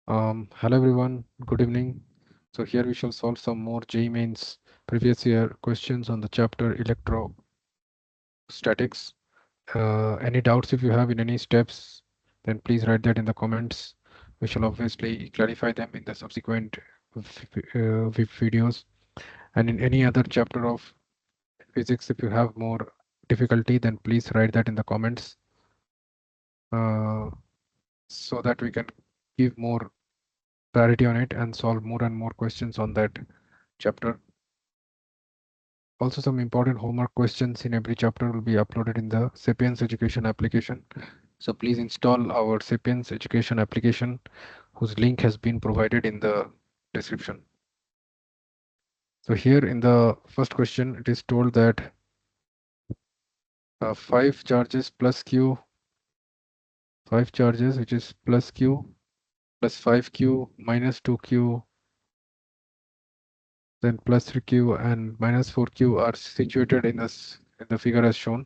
Hello everyone, good evening. So here we shall solve some more JEE Mains previous year questions on the chapter Electrostatics. Any doubts if you have in any steps, then please write that in the comments. We shall obviously clarify them in the subsequent videos. And in any other chapter of physics, if you have more difficulty, then please write that in the comments uh, so that we can give more clarity on it and solve more and more questions on that chapter. Also, some important homework questions in every chapter will be uploaded in the Sapience Education application. So please install our Sapience Education application, whose link has been provided in the description. So here in the first question, it is told that 5 charges plus q, 5 charges, which is plus q, plus 5q minus 2q, then plus 3q and minus 4q are situated in the figure as shown.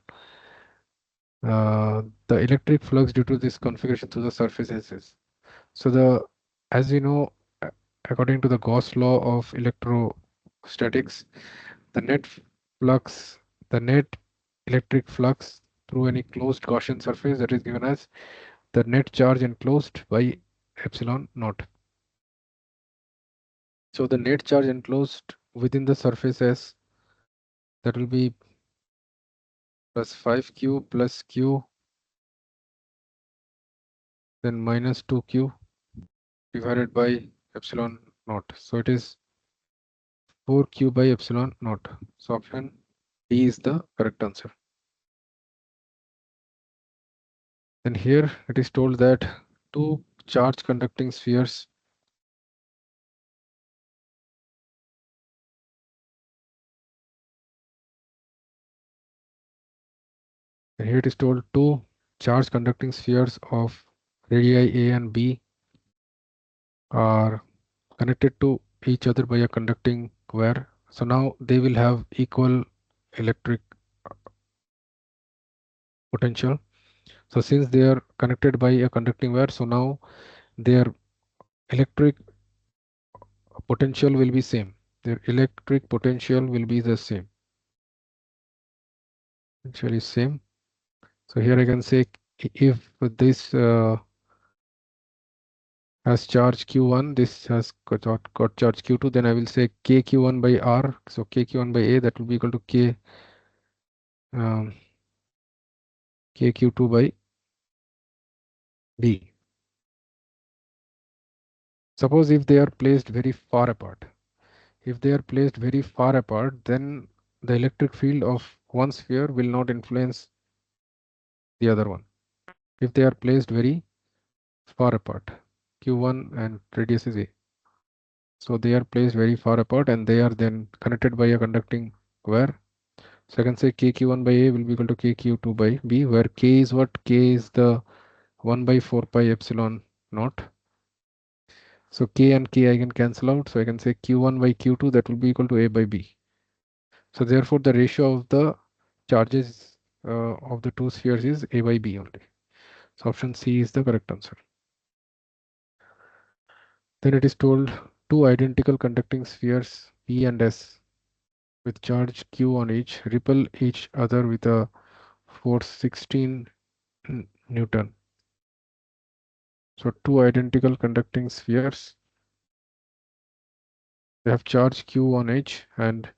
The electric flux due to this configuration through the surfaces is. So as we know, according to the Gauss law of electrostatics, the net flux, the net electric flux through any closed Gaussian surface, that is given as the net charge enclosed by epsilon naught. So the net charge enclosed within the surface S, that will be plus 5q plus q, then minus 2q divided by epsilon naught. So it is 4q by epsilon naught. So option D is the correct answer. Then here it is told that two charge conducting spheres and here it is told two charge conducting spheres of radii A and B are connected to each other by a conducting wire. So now they will have equal electric potential. So since they are connected by a conducting wire, so now their electric potential will be same. Their electric potential will be the same. Actually same. So here I can say if this has charge q1, this has got charge q2, then I will say kq1 by r. So kq1 by a, that will be equal to kq2 by b. Suppose if they are placed very far apart, then the electric field of one sphere will not influence the other one. If they are placed very far apart, q1 and radius is a. So they are placed very far apart and they are then connected by a conducting wire. So I can say kq1 by a will be equal to kq2 by b, where k is what? K is the 1 by 4 pi epsilon naught. So k and k I can cancel out. So I can say q1 by q2, that will be equal to a by b. So therefore the ratio of the charges of the two spheres is a by b only. So option C is the correct answer. Then it is told two identical conducting spheres P and S with charge q on each repel each other with a force 16 Newton. So two identical conducting spheres, they have charge q on each and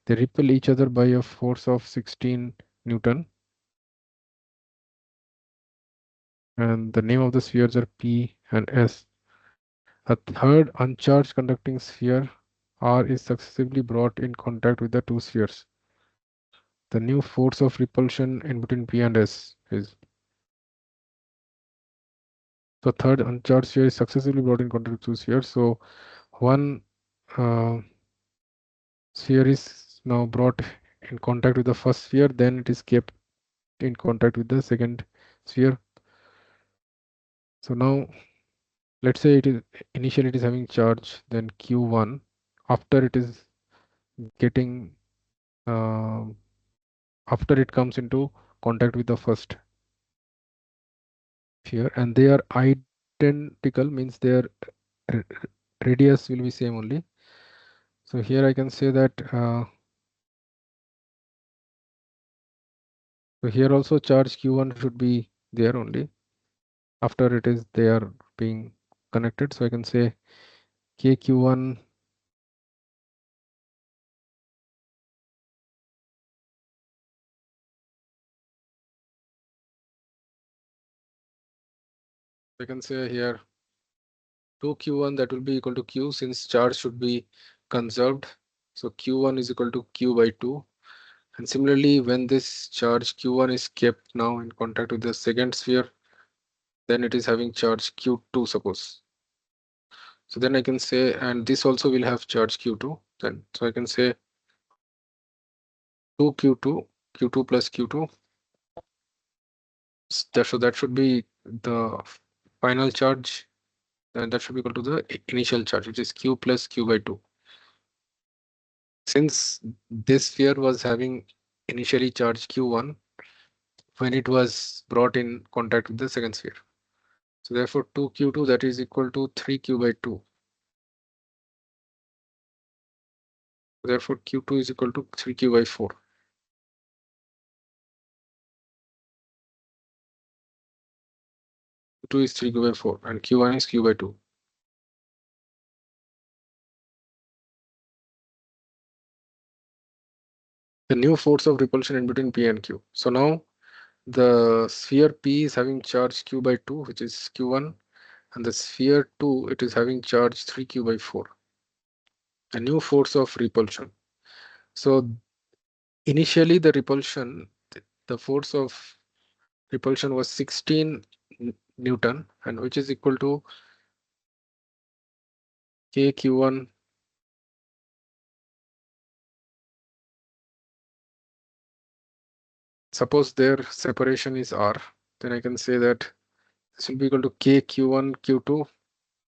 they repel each other by a force of 16 Newton. And the name of the spheres are P and S. A third uncharged conducting sphere R is successively brought in contact with the two spheres. The new force of repulsion in between P and S is. So third uncharged sphere is successively brought in contact with two spheres. So one sphere is now brought in contact with the first sphere, then it is kept in contact with the second sphere. So now let's say it is initially it is having charge, then q1. After it is getting after it comes into contact with the first sphere, and they are identical, means they are radius will be same only. So here I can say that so here also charge q1 should be there only after it is they are being connected. So I can say kq1 I can say here 2q1 that will be equal to q since charge should be conserved. So q1 is equal to q by 2. And similarly, when this charge q1 is kept now in contact with the second sphere, then it is having charge q2 suppose. So then I can say, and this also will have charge q2 then. So I can say 2q2, q2 plus q2. So that should be the final charge, and that should be equal to the initial charge, which is q plus q by 2. Since this sphere was having initially charge q1 when it was brought in contact with the second sphere. So therefore 2q2 that is equal to 3q by 2. Therefore q2 is equal to 3q by 4. Q2 is 3q by 4 and q1 is q by 2. The new force of repulsion in between P and Q. So now the sphere P is having charge q by 2, which is q1, and the sphere 2 it is having charge 3q by 4. A new force of repulsion. So initially the repulsion, the force of repulsion was 16 Newton, and which is equal to kq1 suppose their separation is r, then I can say that this will be equal to kq1 q2.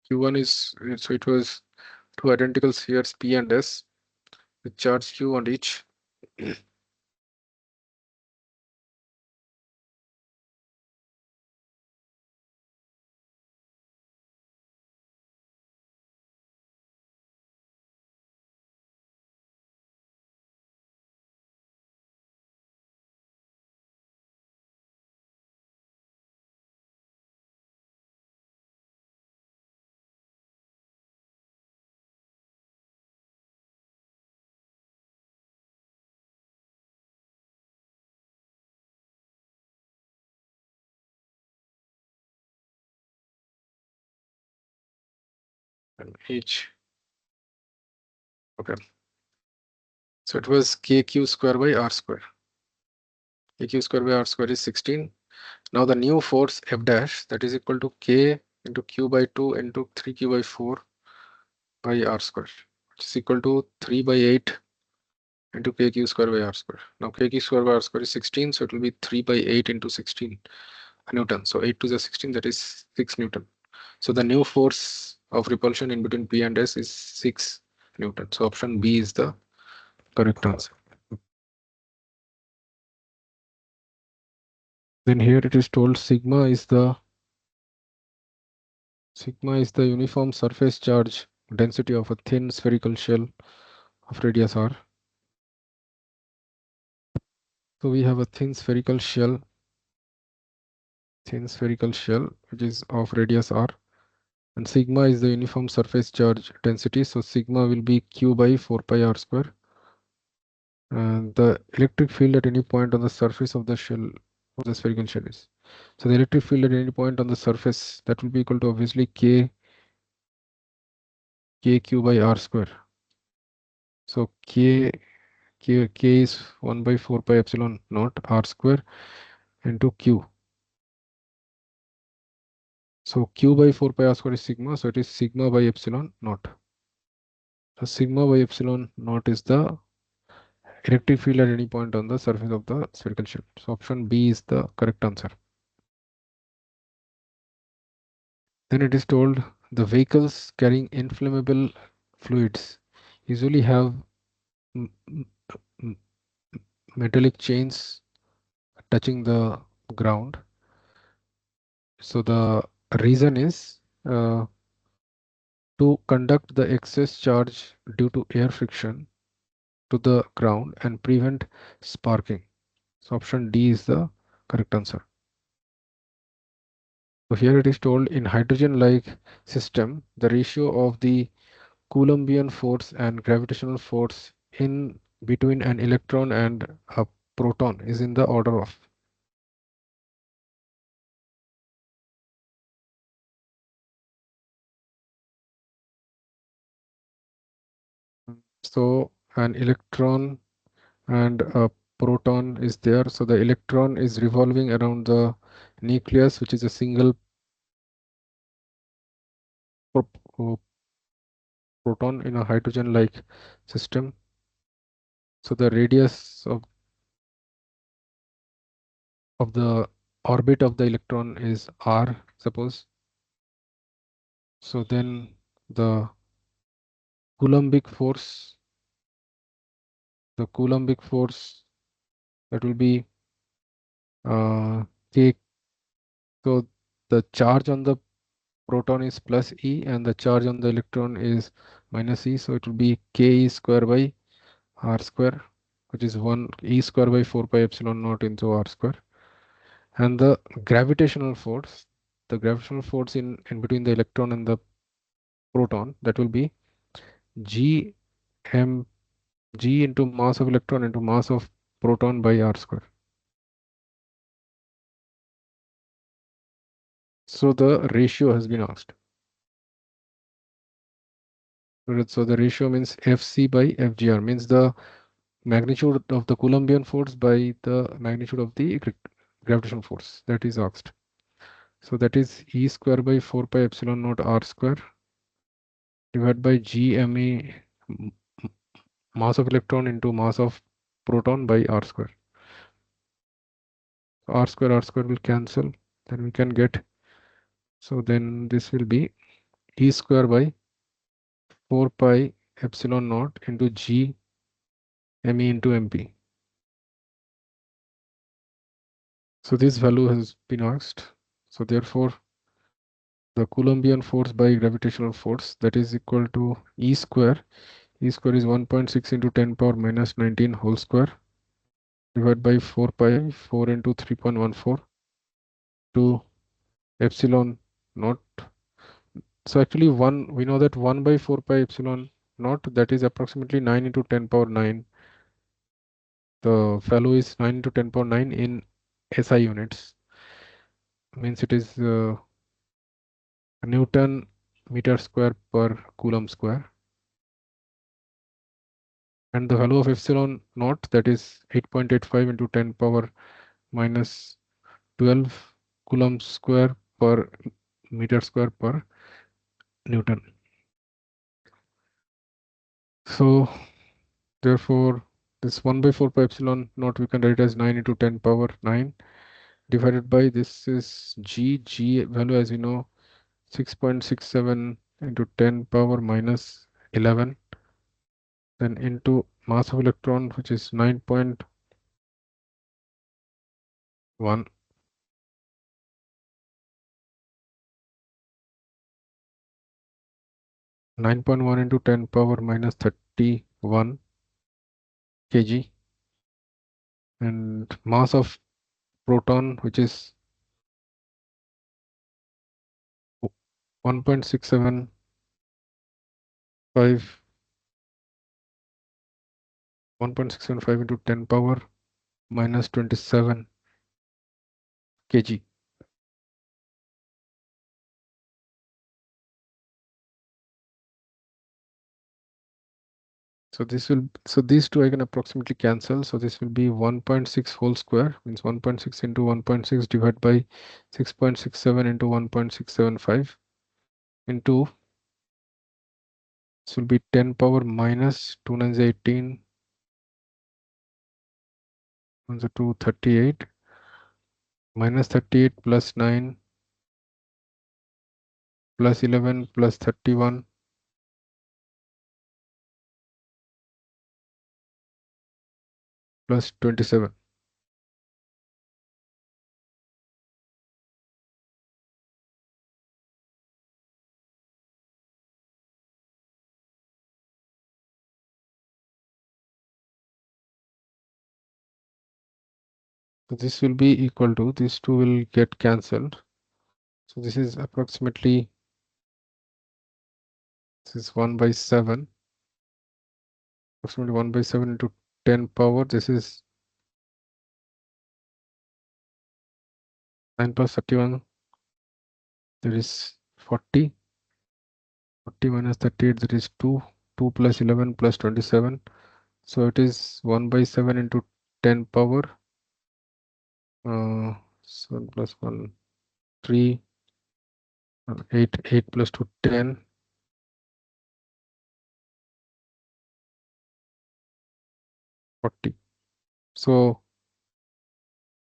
Q1 is, so it was two identical spheres P and S with charge q on each. And each, okay. So it was kq square by r square. Kq square by r square is 16. Now the new force F dash that is equal to k into q by 2 into 3q by 4 by r square, which is equal to 3 by 8 into kq square by r square. Now kq square by r square is 16, so it will be 3 by 8 into 16 Newton. So 8 to the 16, that is 6 Newton. So the new force of repulsion in between P and S is 6 Newton. So option B is the correct answer. Then here it is told sigma is the uniform surface charge density of a thin spherical shell of radius r. So we have a thin spherical shell which is of radius r, and sigma is the uniform surface charge density. So sigma will be q by 4 pi r square, and the electric field at any point on the surface of the shell of the spherical shell is. So the electric field at any point on the surface, that will be equal to obviously kq by r square. So k is 1 by 4 pi epsilon naught r square into q. So q by 4 pi r square is sigma, so it is sigma by epsilon naught. So sigma by epsilon naught is the electric field at any point on the surface of the spherical shell. So option B is the correct answer. Then it is told the vehicles carrying inflammable fluids usually have metallic chains touching the ground. So the reason is to conduct the excess charge due to air friction to the ground and prevent sparking. So option D is the correct answer. So here it is told in hydrogen-like system, the ratio of the Coulombian force and gravitational force in between an electron and a proton is in the order of. So an electron and a proton is there. So the electron is revolving around the nucleus, which is a single pro proton in a hydrogen-like system. So the radius of the orbit of the electron is r, suppose. So then the Coulombic force, the Coulombic force that will be k. So the charge on the proton is plus e and the charge on the electron is minus e. So it will be ke square by r square, which is 1 e square by 4 pi epsilon naught into r square. And the gravitational force, in between the electron and the proton, that will be g m g into mass of electron into mass of proton by r square. So the ratio has been asked. So the ratio means Fc by Fgr, means the magnitude of the Coulombian force by the magnitude of the gravitational force, that is asked. So that is E square by 4 pi epsilon naught r square divided by Gme mass of electron into mass of proton by r square. So r square will cancel, then we can get, so then this will be E square by 4 pi epsilon naught into G me into mp. So this value has been asked. So therefore the Coulombian force by gravitational force, that is equal to E square. E square is 1.6 into 10 power minus 19 whole square divided by 4 pi 4 into 3.14 to epsilon naught. So actually we know that 1 by 4 pi epsilon naught, that is approximately 9 into 10 power 9. The value is 9 into 10 power 9 in SI units. Means it is Newton meter square per Coulomb square. And the value of epsilon naught, that is 8.85 into 10 power minus 12 Coulomb square per meter square per Newton. So therefore this 1 by 4 pi epsilon naught we can write as 9 into 10 power 9 divided by, this is G value as we know, 6.67 into 10 power minus 11, then into mass of electron, which is 9.1, 9.1 into 10 power minus 31 kg, and mass of proton, which is 1.675 1.675 into 10 power minus 27 kg. So these two I can approximately cancel. So this will be 1.6 whole square, means 1.6 into 1.6 divided by 6.67 into 1.675 into, this will be 10 power minus 2 9 is 18, 1 is 2 38, minus 38 plus 9 plus 11 plus 31 plus 27. So this will be equal to, these two will get cancelled. So this is approximately, this is 1 by 7, approximately 1 by 7 into 10 power. This is 9 plus 31. There is 40. 40 minus 38, there is 2. 2 plus 11 plus 27. So it is 1 by 7 into 10 power. 7 plus 1, 3. 8. 8 plus 2, 10. 40. So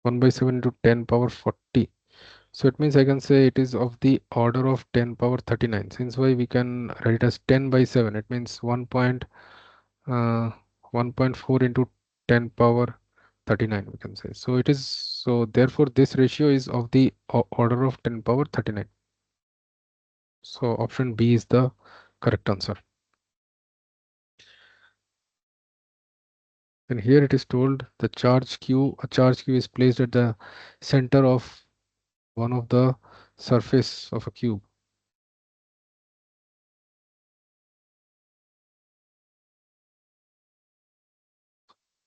1 by 7 into 10 power 40. So it means I can say it is of the order of 10 power 39. Since why we can write it as 10 by 7, it means 1.4 into 10 power 39 we can say. So it is, so therefore this ratio is of the order of 10 power 39. So option B is the correct answer. And here it is told the charge q, a charge q is placed at the center of one of the surface of a cube.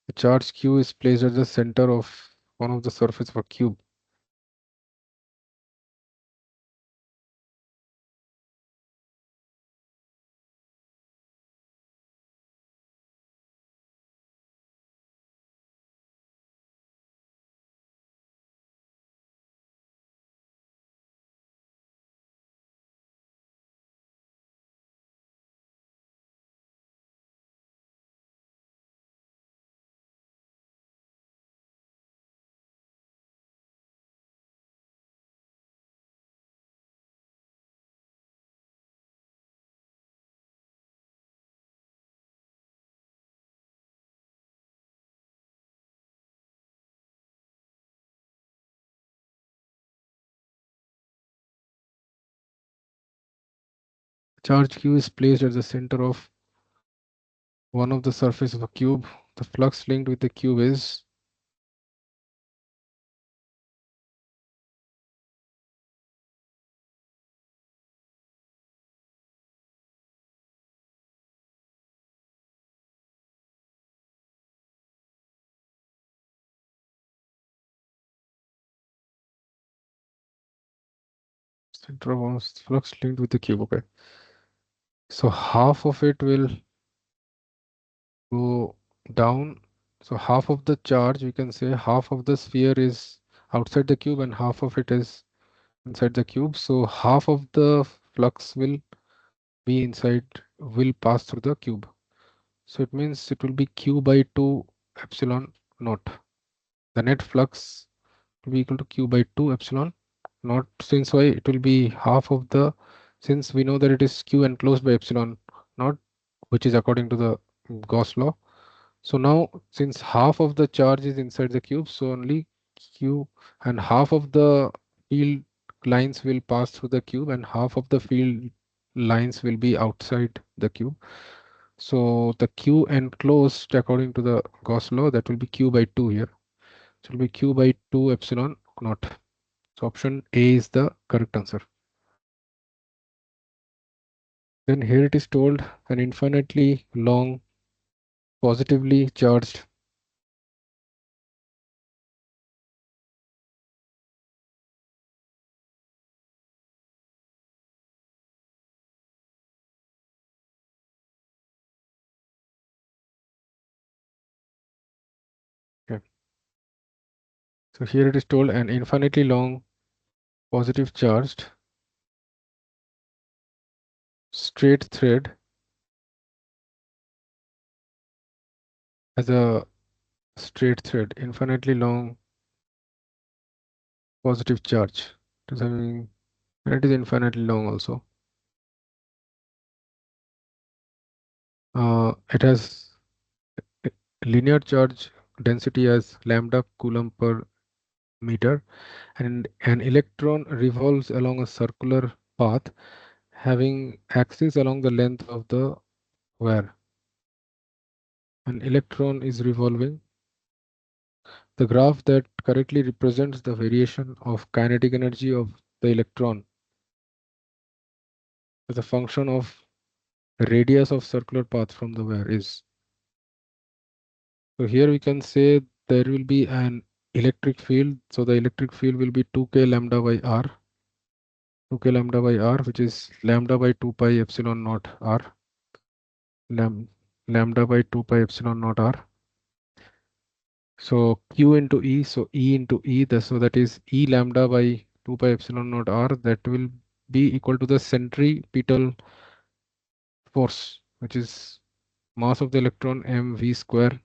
The charge q is placed at the center of one of the surface of a cube. Charge q is placed at the center of one of the surface of a cube. The flux linked with the cube is center of one flux linked with the cube. Okay. So half of it will go down. So half of the charge, we can say half of the sphere is outside the cube and half of it is inside the cube. So half of the flux will be inside, will pass through the cube. So it means it will be q by 2 epsilon naught. The net flux will be equal to q by 2 epsilon naught. Since why it will be half of the, since we know that it is q enclosed by epsilon naught, which is according to the Gauss law. So now since half of the charge is inside the cube, so only q and half of the field lines will pass through the cube and half of the field lines will be outside the cube. So the q enclosed according to the Gauss law, that will be q by 2 here. So it will be q by 2 epsilon naught. So option A is the correct answer. Then here it is told an infinitely long positively charged okay. So here it is told an infinitely long positive charged straight thread as a straight thread, infinitely long positive charge. It is having, and it is infinitely long also. It has linear charge density as lambda coulomb per meter, and an electron revolves along a circular path having axis along the length of the wire. An electron is revolving The graph that correctly represents the variation of kinetic energy of the electron as a function of radius of circular path from the wire is. So here we can say there will be an electric field. So the electric field will be 2k lambda by r, 2k lambda by r, which is lambda by 2 pi epsilon naught r, lambda by 2 pi epsilon naught r. So q into e, so e into e, so that is e lambda by 2 pi epsilon naught r, that will be equal to the centripetal force, which is mass of the electron mv square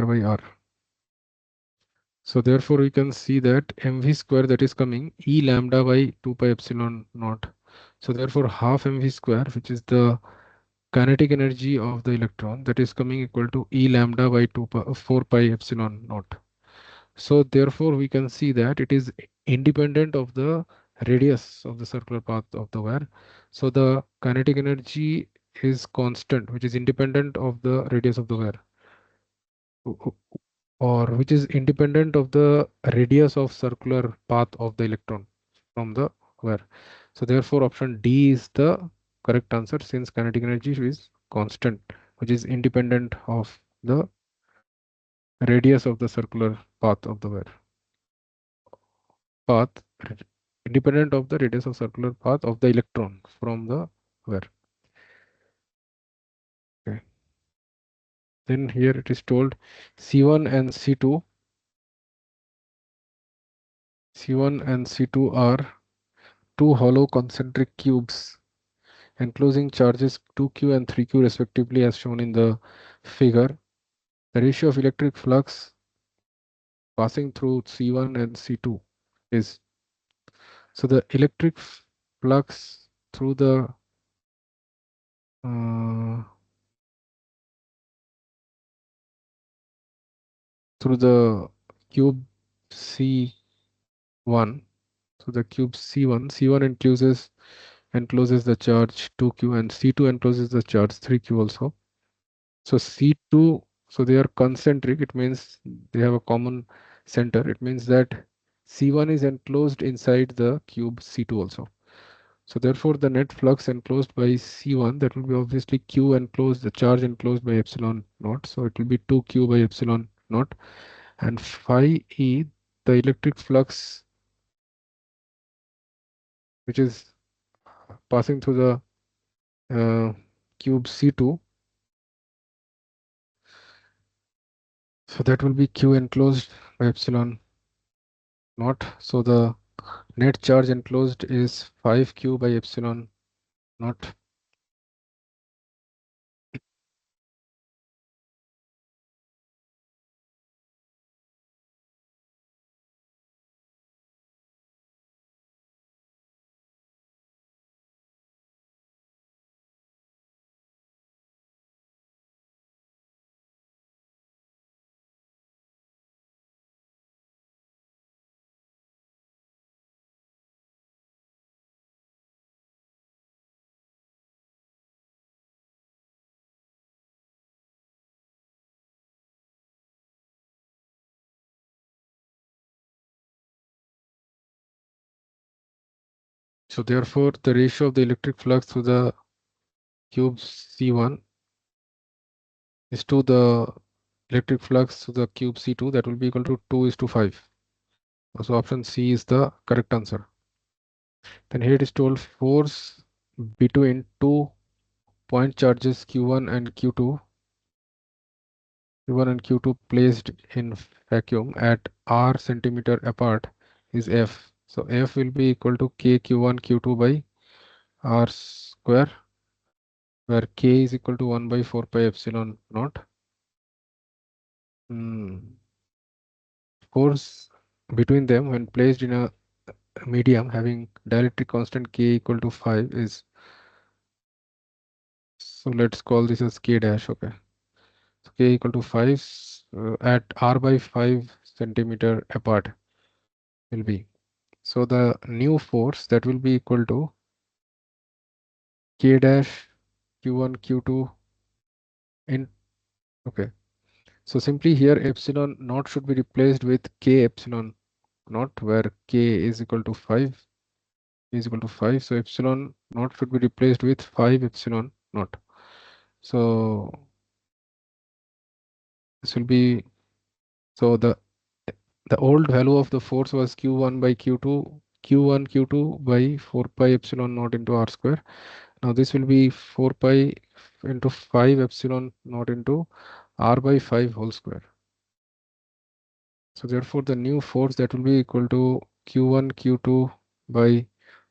by r. So therefore we can see that mv square, that is coming e lambda by 2 pi epsilon naught. So therefore half mv square, which is the kinetic energy of the electron, that is coming equal to e lambda by 4 pi epsilon naught. So therefore we can see that it is independent of the radius of the circular path of the wire. So the kinetic energy is constant, which is independent of the radius of the wire, or which is independent of the radius of circular path of the electron from the wire. So therefore option D is the correct answer, since kinetic energy is constant, which is independent of the radius of the circular path of the wire. Path independent of the radius of circular path of the electron from the wire. Okay. Then here it is told C1 and C2. C1 and C2 are two hollow concentric cubes enclosing charges 2q and 3q respectively, as shown in the figure. The ratio of electric flux passing through C1 and C2 is, so the electric flux through the uh, cube C1. So the cube C1 encloses the charge 2q, and C2 encloses the charge 3q also. So C2, so they are concentric, it means they have a common center. It means that C1 is enclosed inside the cube C2 also. So therefore the net flux enclosed by C1, that will be obviously Q enclosed, the charge enclosed by epsilon naught. So it will be 2Q by epsilon naught. And phi E, the electric flux which is passing through the cube C2. So that will be Q enclosed by epsilon naught. So the net charge enclosed is 5Q by epsilon naught. So therefore the ratio of the electric flux through the cube C1 is to the electric flux to the cube C2, that will be equal to 2:5. So option C is the correct answer. Then here it is told force between two point charges Q1 and Q2, Q1 and Q2 placed in vacuum at r centimeter apart is F. So F will be equal to K Q1 Q2 by r square, where K is equal to 1 by 4 pi epsilon naught. Force between them when placed in a medium having dielectric constant K equal to 5 is, so let's call this as K dash. Okay. So K equal to 5 at r by 5 centimeter apart will be. So the new force that will be equal to K dash Q1 Q2 in, okay. So simply here epsilon naught should be replaced with k epsilon naught, where k is equal to 5 is equal to 5. So epsilon naught should be replaced with 5 epsilon naught. So this will be, so the old value of the force was q1 by q2 by 4 pi epsilon naught into r square. Now this will be 4 pi into 5 epsilon naught into r by 5 whole square. So therefore the new force that will be equal to q1 q2 by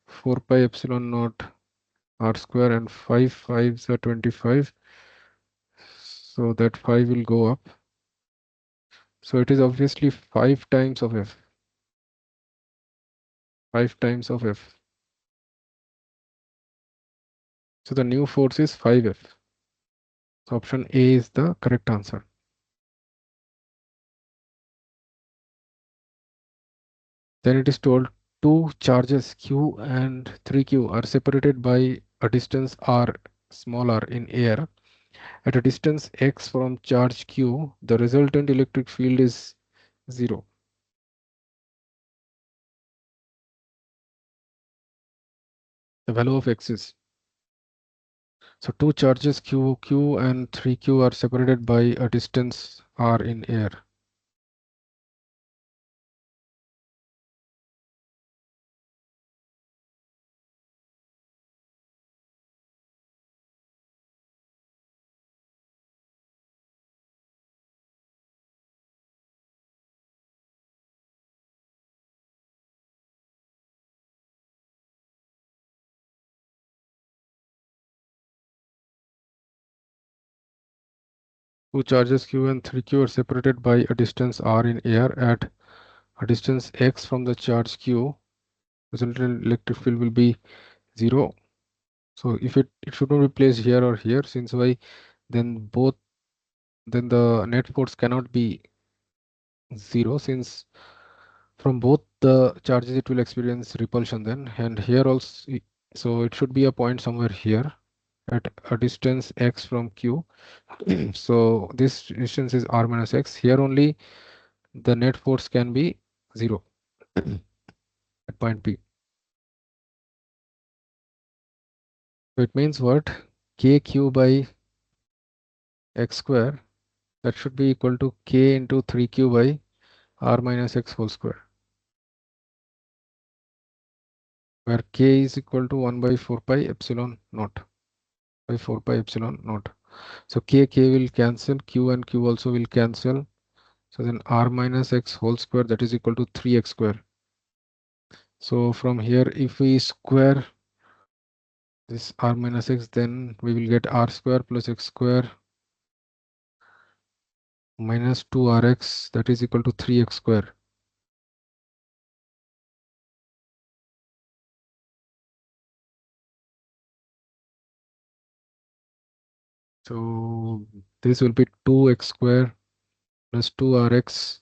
4 pi epsilon naught r square, and 5 5s are 25. So that 5 will go up. So it is obviously 5 times of F. 5 times of F. So the new force is 5F. So option A is the correct answer. Then it is told two charges Q and 3Q are separated by a distance r, small r, in air. At a distance x from charge Q, the resultant electric field is 0. The value of x is. So two charges Q and 3Q are separated by a distance r in air. Two charges Q and 3Q are separated by a distance r in air. At a distance x from the charge Q, resultant electric field will be 0. So if it should not be placed here or here, since why, then the net force cannot be 0, since from both the charges it will experience repulsion then, and here also. So it should be a point somewhere here at a distance x from Q. So this distance is r minus x. Here only the net force can be 0 at point P. So it means what? KQ by x square, that should be equal to k into 3q by r minus x whole square, where k is equal to 1 by 4 pi epsilon naught by 4 pi epsilon naught. So k will cancel, q and q also will cancel. So then r minus x whole square, that is equal to 3x square. So from here, if we square this r minus x, then we will get r square plus x square minus 2rx, that is equal to 3x square. So this will be 2x square plus 2rx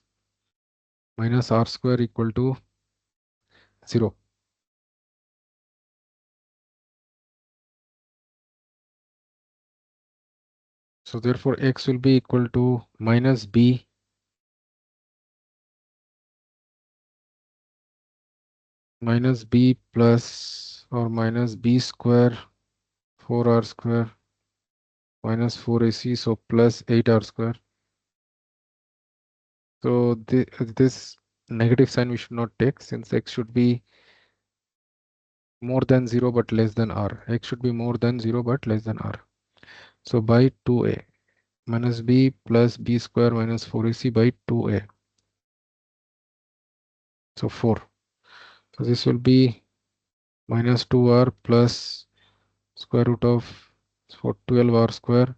minus r square equal to 0. So therefore x will be equal to minus b plus or minus b square 4r square minus 4ac, so plus 8r square. So this negative sign we should not take, since x should be more than 0 but less than r. X should be more than 0 but less than r. So by 2a minus b plus b square minus 4ac by 2a. So 4. So this will be minus 2r plus square root of 12r square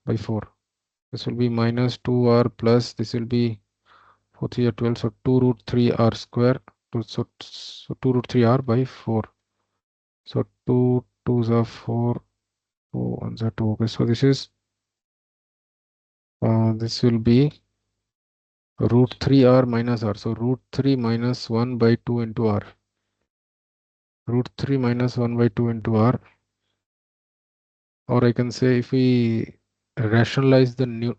by 4. This will be minus 2r plus, this will be 4 3 are 12, so 2 root 3r square. So 2 root 3r by 4. So 2 2s are 4, 2 1s are 2. Okay, so this will be root 3r minus r. So root 3 minus 1 by 2 into r. Root 3 minus 1 by 2 into r. Or I can say, if we rationalize the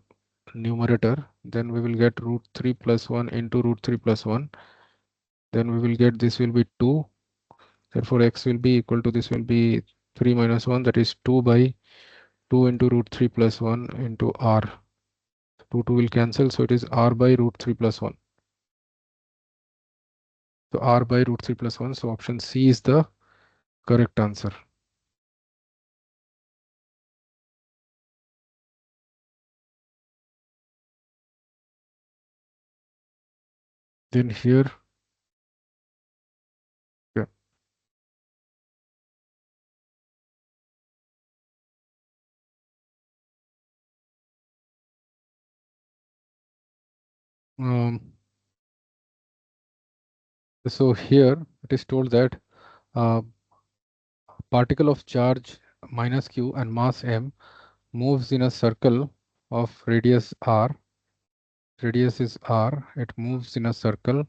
numerator, then we will get root 3 plus 1 into root 3 plus 1. Then we will get this will be 2. Therefore, x will be equal to this will be 3 minus 1, that is 2 by 2 into root 3 plus 1 into r. 2 will cancel, so it is r by root 3 plus 1. So r by root 3 plus 1. So option C is the correct answer. Then here, yeah. So here it is told that uh, particle of charge minus q and mass m moves in a circle of radius r. Radius is r. It moves in a circle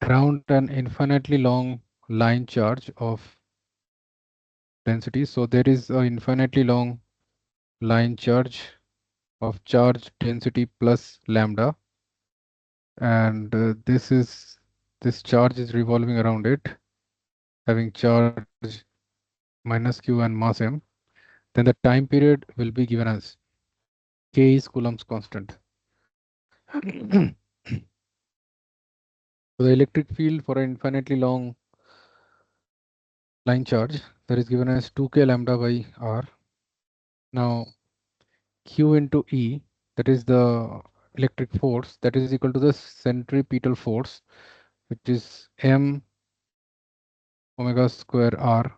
around an infinitely long line charge of density. So there is an infinitely long line charge of charge density plus lambda, and this charge is revolving around it, having charge minus q and mass m. Then the time period will be given as k is Coulomb's constant. So the electric field for an infinitely long line charge, that is given as 2k lambda by r. Now q into E, that is the electric force, that is equal to the centripetal force, which is m omega square r.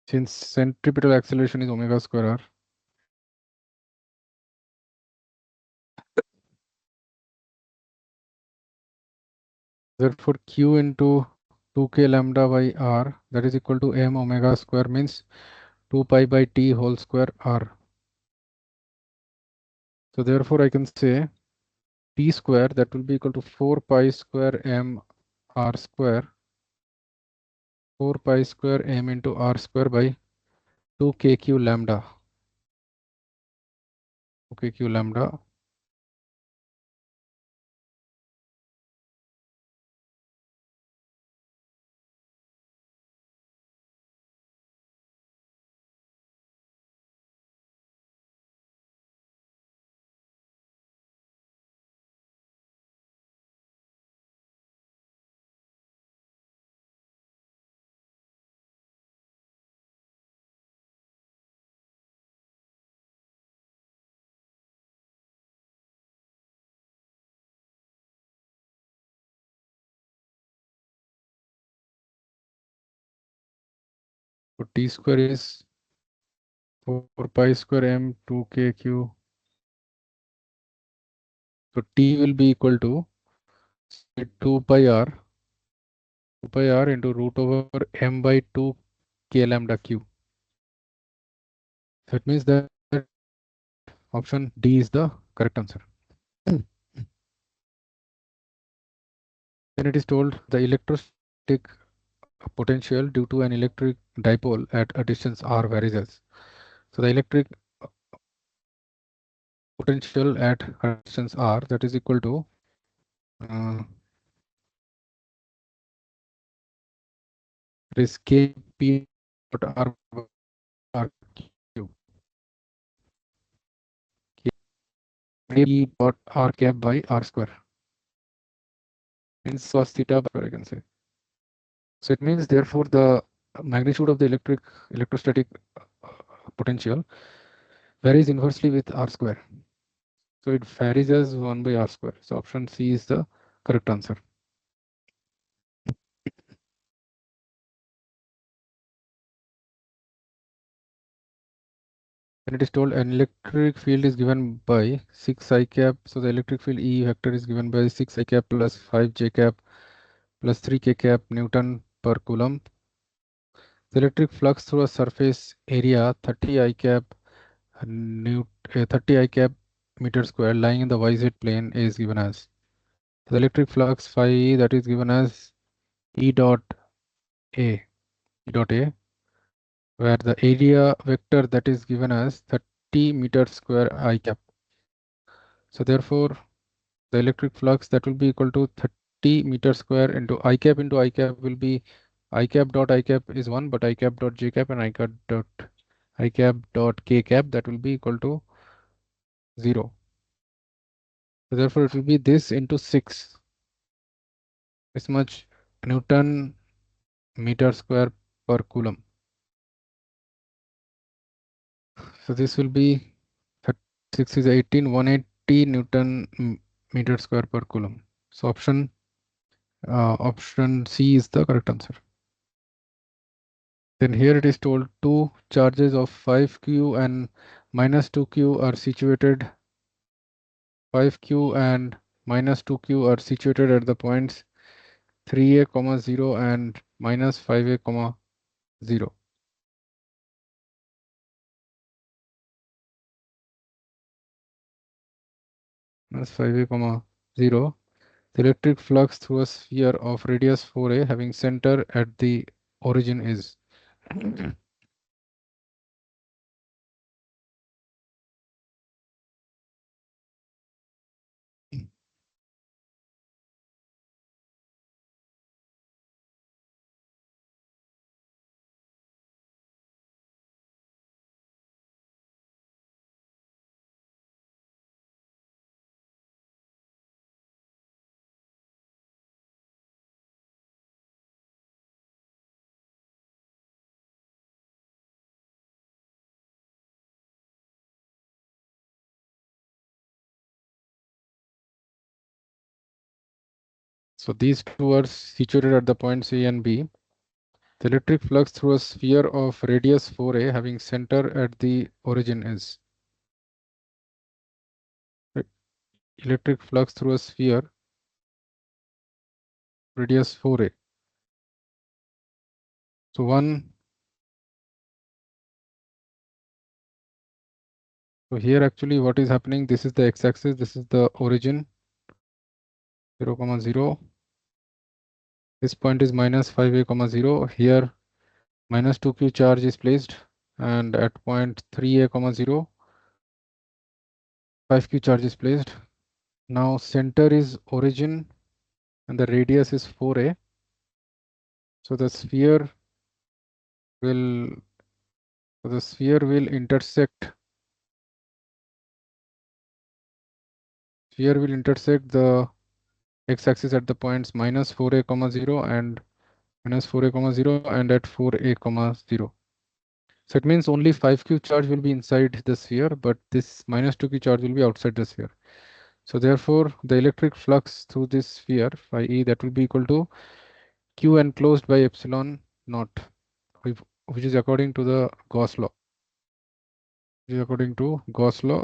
Since centripetal acceleration is omega square r, therefore q into 2k lambda by r, that is equal to m omega square, means 2 pi by t whole square r. So therefore I can say t square, that will be equal to 4 pi square m r square, 4 pi square m into r square by 2 kq lambda. 2 kq lambda. So t square is 4 pi square m 2 kq. So t will be equal to 2 pi r, 2 pi r into root over m by 2 k lambda q. So it means that option D is the correct answer. Then it is told the electrostatic potential due to an electric dipole at a distance r varies as. So the electric potential at a distance r, that is equal to it is kp dot r by r cube. Kp dot r cap by r square. Means cos theta by square, I can say. So it means therefore the magnitude of the electrostatic potential varies inversely with r square. So it varies as 1 by r square. So option C is the correct answer. When it is told an electric field is given by 6 I cap, so the electric field E vector is given by 6 I cap plus 5 j cap plus 3 k cap Newton per coulomb. The electric flux through a surface area 30 I cap 30 I cap meter square lying in the YZ plane is given as. The electric flux phi, that is given as E dot A. E dot A. where the area vector that is given as 30 meter square I cap. So therefore, the electric flux that will be equal to 30 meter square into I cap will be I cap dot I cap is 1, but I cap dot j cap and I cap dot k cap that will be equal to 0. So therefore, it will be this into 6, this much Newton meter square per coulomb. So this will be 6 is 18, 180 Newton meter square per coulomb. So option C is the correct answer. Then here it is told two charges of 5q and minus 2q are situated. 5q and minus 2q are situated at the points 3a comma 0 and minus 5a comma 0. Minus 5a comma 0. The electric flux through a sphere of radius 4a having center at the origin is. So these two are situated at the points A and B. The electric flux through a sphere of radius 4a having center at the origin is. Electric flux through a sphere radius 4a. So so here actually what is happening, this is the x-axis, this is the origin 0 comma 0. This point is minus 5a comma 0. Here minus 2q charge is placed, and at point 3a comma 0 5q charge is placed. Now center is origin and the radius is 4a. So the sphere will intersect the x-axis at the points minus 4a comma 0 and minus 4a comma 0 and at 4a comma 0. So it means only 5q charge will be inside the sphere, but this minus 2q charge will be outside the sphere. So therefore, the electric flux through this sphere phi e that will be equal to q enclosed by epsilon naught, which is according to the Gauss law.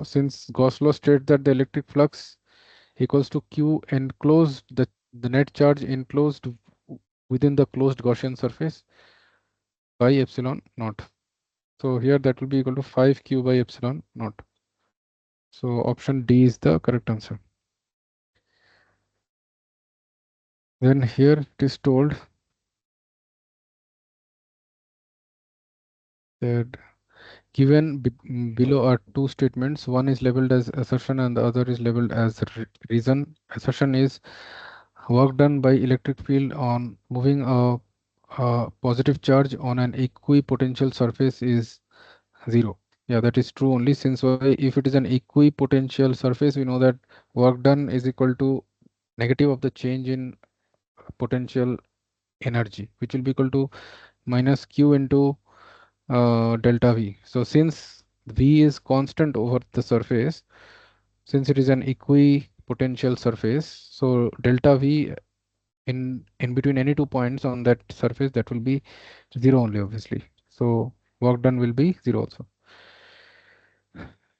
Since Gauss law states that the electric flux equals to q enclosed, the net charge enclosed within the closed Gaussian surface by epsilon naught. So here that will be equal to 5q by epsilon naught. So option D is the correct answer. Then here it is told that given below are two statements. One is labeled as assertion and the other is labeled as reason. Assertion is work done by electric field on moving a positive charge on an equipotential surface is 0. Yeah, that is true only, since if it is an equipotential surface, we know that work done is equal to negative of the change in potential energy, which will be equal to minus q into delta V. So since V is constant over the surface, since it is an equipotential surface, so delta V in between any 2 points on that surface, that will be 0 only, obviously. So work done will be 0 also.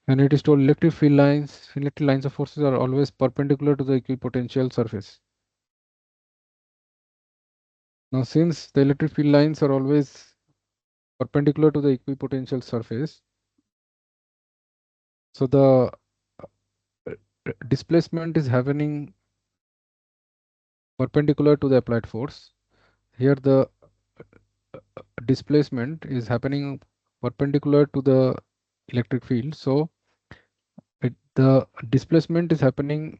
And it is told electric lines of forces are always perpendicular to the equipotential surface. Now since the electric field lines are always perpendicular to the equipotential surface, so the displacement is happening perpendicular to the applied force. Here the displacement is happening perpendicular to the electric field, so the displacement is happening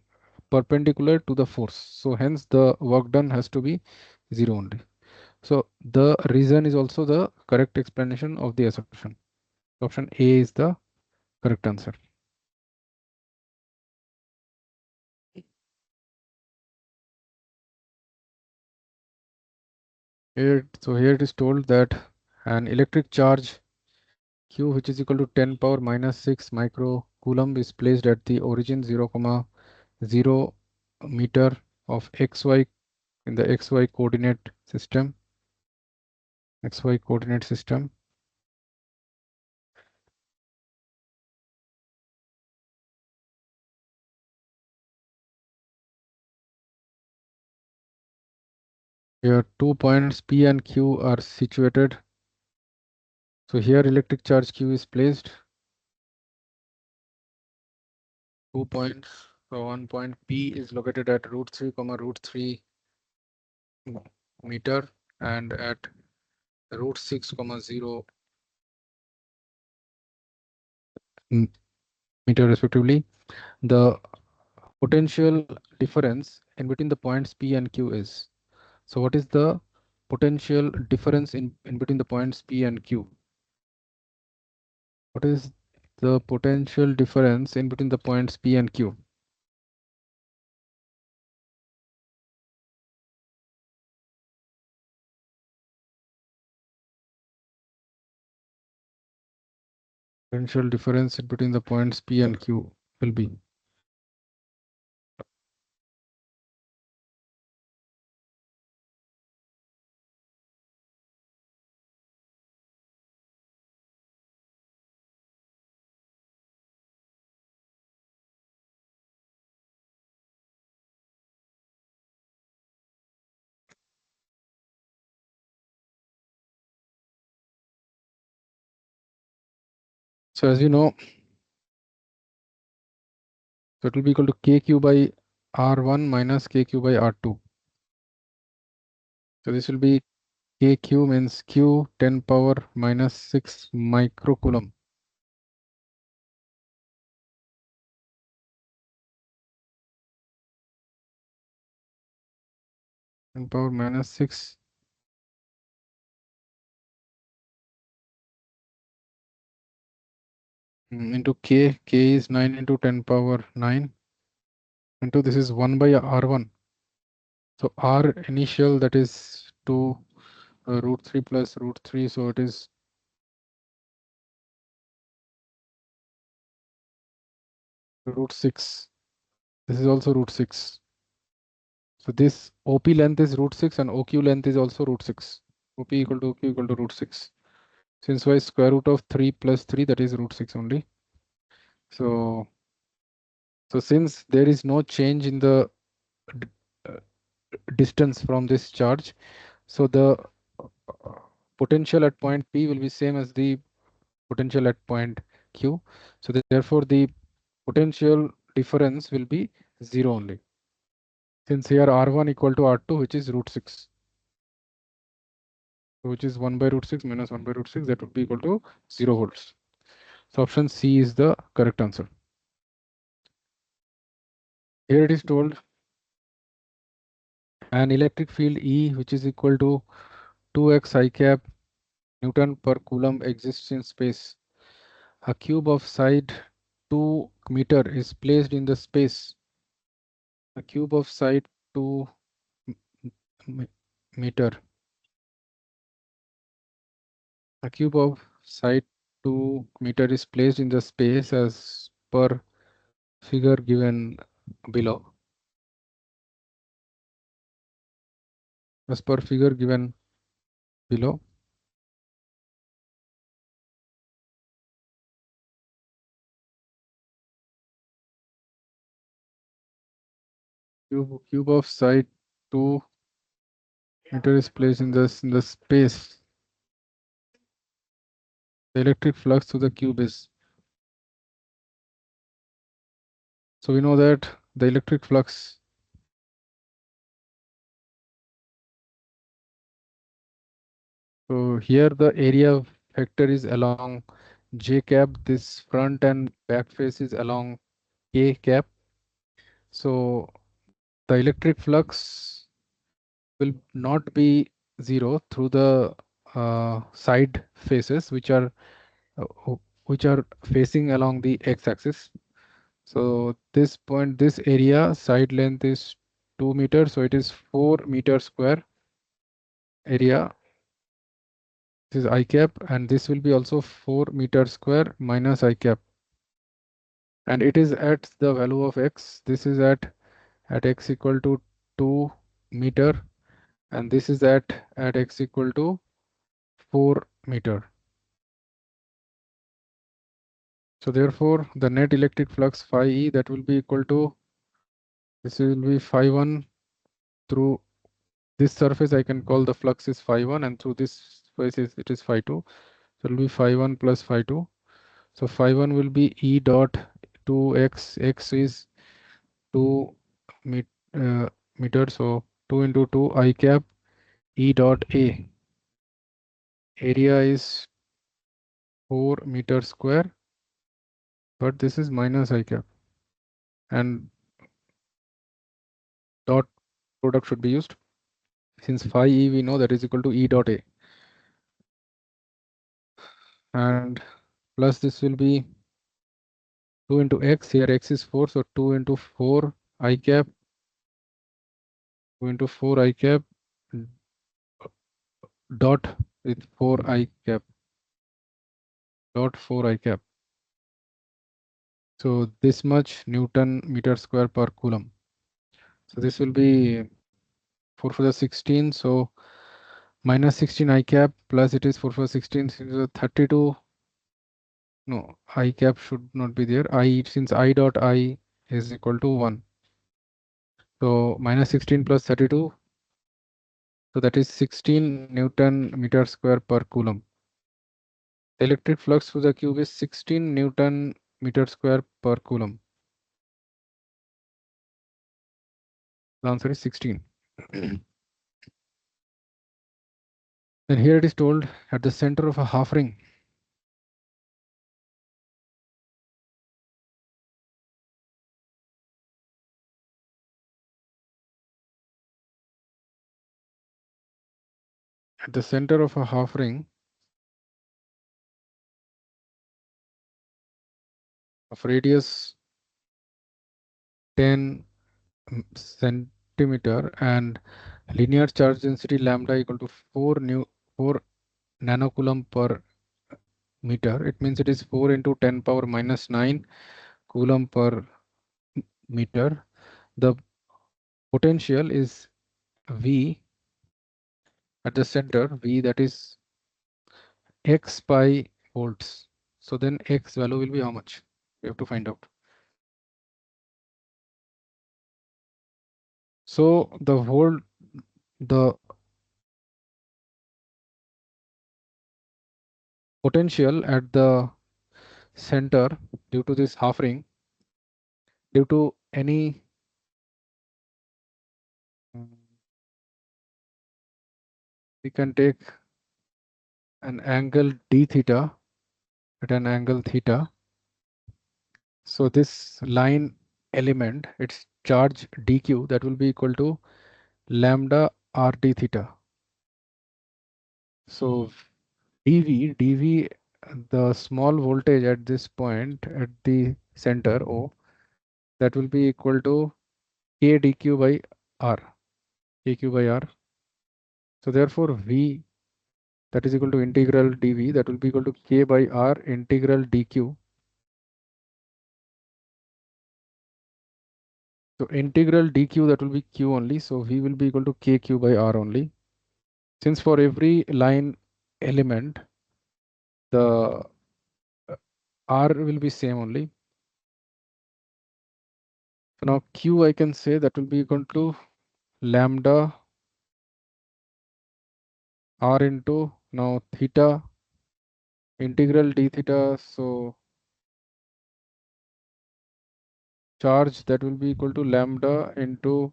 perpendicular to the force, so hence the work done has to be 0 only. So the reason is also the correct explanation of the assumption. Option A is the correct answer. Here it is told that an electric charge Q, which is equal to 10 power minus 6 microcoulomb, is placed at the origin 0, 0 meter of xy in the xy coordinate system. XY coordinate system. Here 2 points P and Q are situated. So here electric charge Q is placed. 2 points. So 1 point P is located at √3, √3 meter, and at √6, 0 meter respectively. The potential difference in between the points P and Q is. So what is the potential difference in between the points P and Q? What is the potential difference in between the points P and Q? Potential difference in between the points P and Q will be. So as you know, so it will be equal to KQ by R1 minus KQ by R2. So this will be KQ means Q 10 power minus 6 microcoulomb. 10 power minus 6 into K. K is 9 into 10 power 9 into this is 1 by R1. So R initial, that is 2 √3 plus √3, so it is √6. This is also √6. So this OP length is √6 and OQ length is also √6. OP equal to OQ equal to √6. Since y square root of 3 plus 3, that is √6 only. So since there is no change in the uh, distance from this charge, so the potential at point P will be same as the potential at point Q. So therefore the potential difference will be 0 only. Since here R1 equal to R2, which is √6. Which is 1 by √6 minus 1 by √6, that would be equal to 0 volts. So option C is the correct answer. Here it is told an electric field E, which is equal to 2x I cap Newton per Coulomb, exists in space. A cube of side 2 meter is placed in the space. A cube of side 2 meter. A cube of side 2 meter is placed in the space as per figure given below. As per figure given below. Cube of side 2 meter is placed in the space. The electric flux to the cube is. So we know that the electric flux so here the area vector is along j cap, this front and back face is along k cap. So the electric flux will not be zero through the side faces uh, which are facing along the x-axis. So this point, this area side length is 2 meters, so it is 4 meter square area. This is I cap, and this will be also 4 meter square minus I cap, and it is at the value of x. This is at x equal to 2 meter, and this is at x equal to 4 meter. So therefore the net electric flux phi e, that will be equal to, this will be phi 1 through this surface. I can call the flux is phi 1, and through this face it is phi 2. So it will be phi 1 plus phi 2. So phi 1 will be E dot 2x. X is 2 met, meter. So 2 into 2 I cap E dot A. Area is 4 meter square, but this is minus I cap, and dot product should be used, since phi E we know that is equal to E dot A, and plus this will be 2 into x. Here x is 4, so 2 into 4 I cap, 2 into 4 I cap dot with 4 I cap dot 4 I cap. So this much Newton meter square per coulomb. So this will be 4 for the 16. So minus 16 I cap plus it is 4 for 16. So 32. No, I cap should not be there. Since I dot I is equal to 1. So minus 16 plus 32. So that is 16 Newton meter square per coulomb. Electric flux through the cube is 16 Newton meter square per coulomb. The answer is 16. Then here it is told, at the center of a half ring, at the center of a half ring of radius 10 centimeter and linear charge density lambda equal to 4 nanocoulomb per meter. It means it is 4 into 10 power minus 9 coulomb per meter. The potential is V at the center, V, that is x by volts. So then x value will be how much? We have to find out. So the potential at the center due to this half ring, due to any we can take an angle d theta at an angle theta. So this line element, its charge dq, that will be equal to lambda r d theta. So dv, the small voltage at this point at the center O, that will be equal to k dq by r, kq by r. So therefore V, that is equal to integral dv, that will be equal to k by r integral dq. So integral dq, that will be q only. So V will be equal to kq by r only. Since for every line element, the r will be same only. So now q, I can say that will be equal to lambda r into now theta integral d theta. So charge, that will be equal to lambda into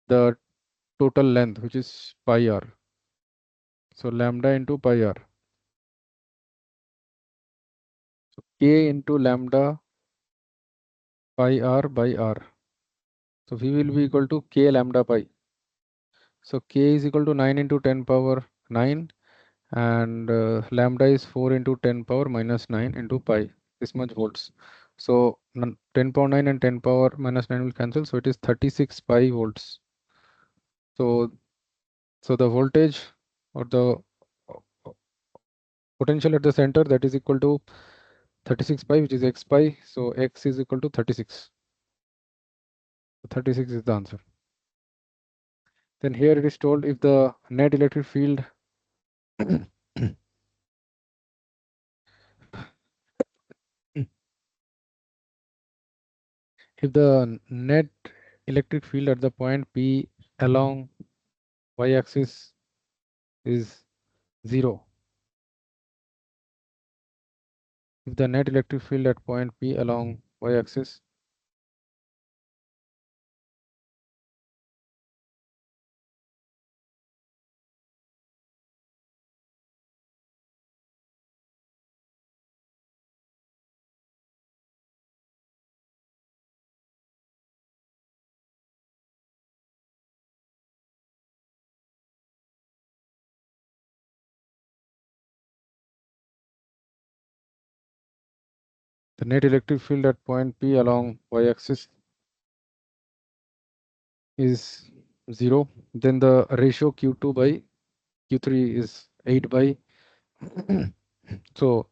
the total length, which is pi r. So lambda into pi r. So k into lambda pi r by r. So v will be equal to k lambda pi. So k is equal to 9 into 10 power 9, and lambda is 4 into 10 power minus 9 into pi, this much volts. So 10 power 9 and 10 power minus 9 will cancel, so it is 36 pi volts. So the voltage or the uh, potential at the center, that is equal to 36 pi, which is x pi. So x is equal to 36. 36 is the answer. Then here it is told if the net electric field if the net electric field at the point P along y-axis is 0. If the net electric field at point P along y-axis the net electric field at point P along y-axis is 0, then the ratio Q2 by Q3 is 8 by so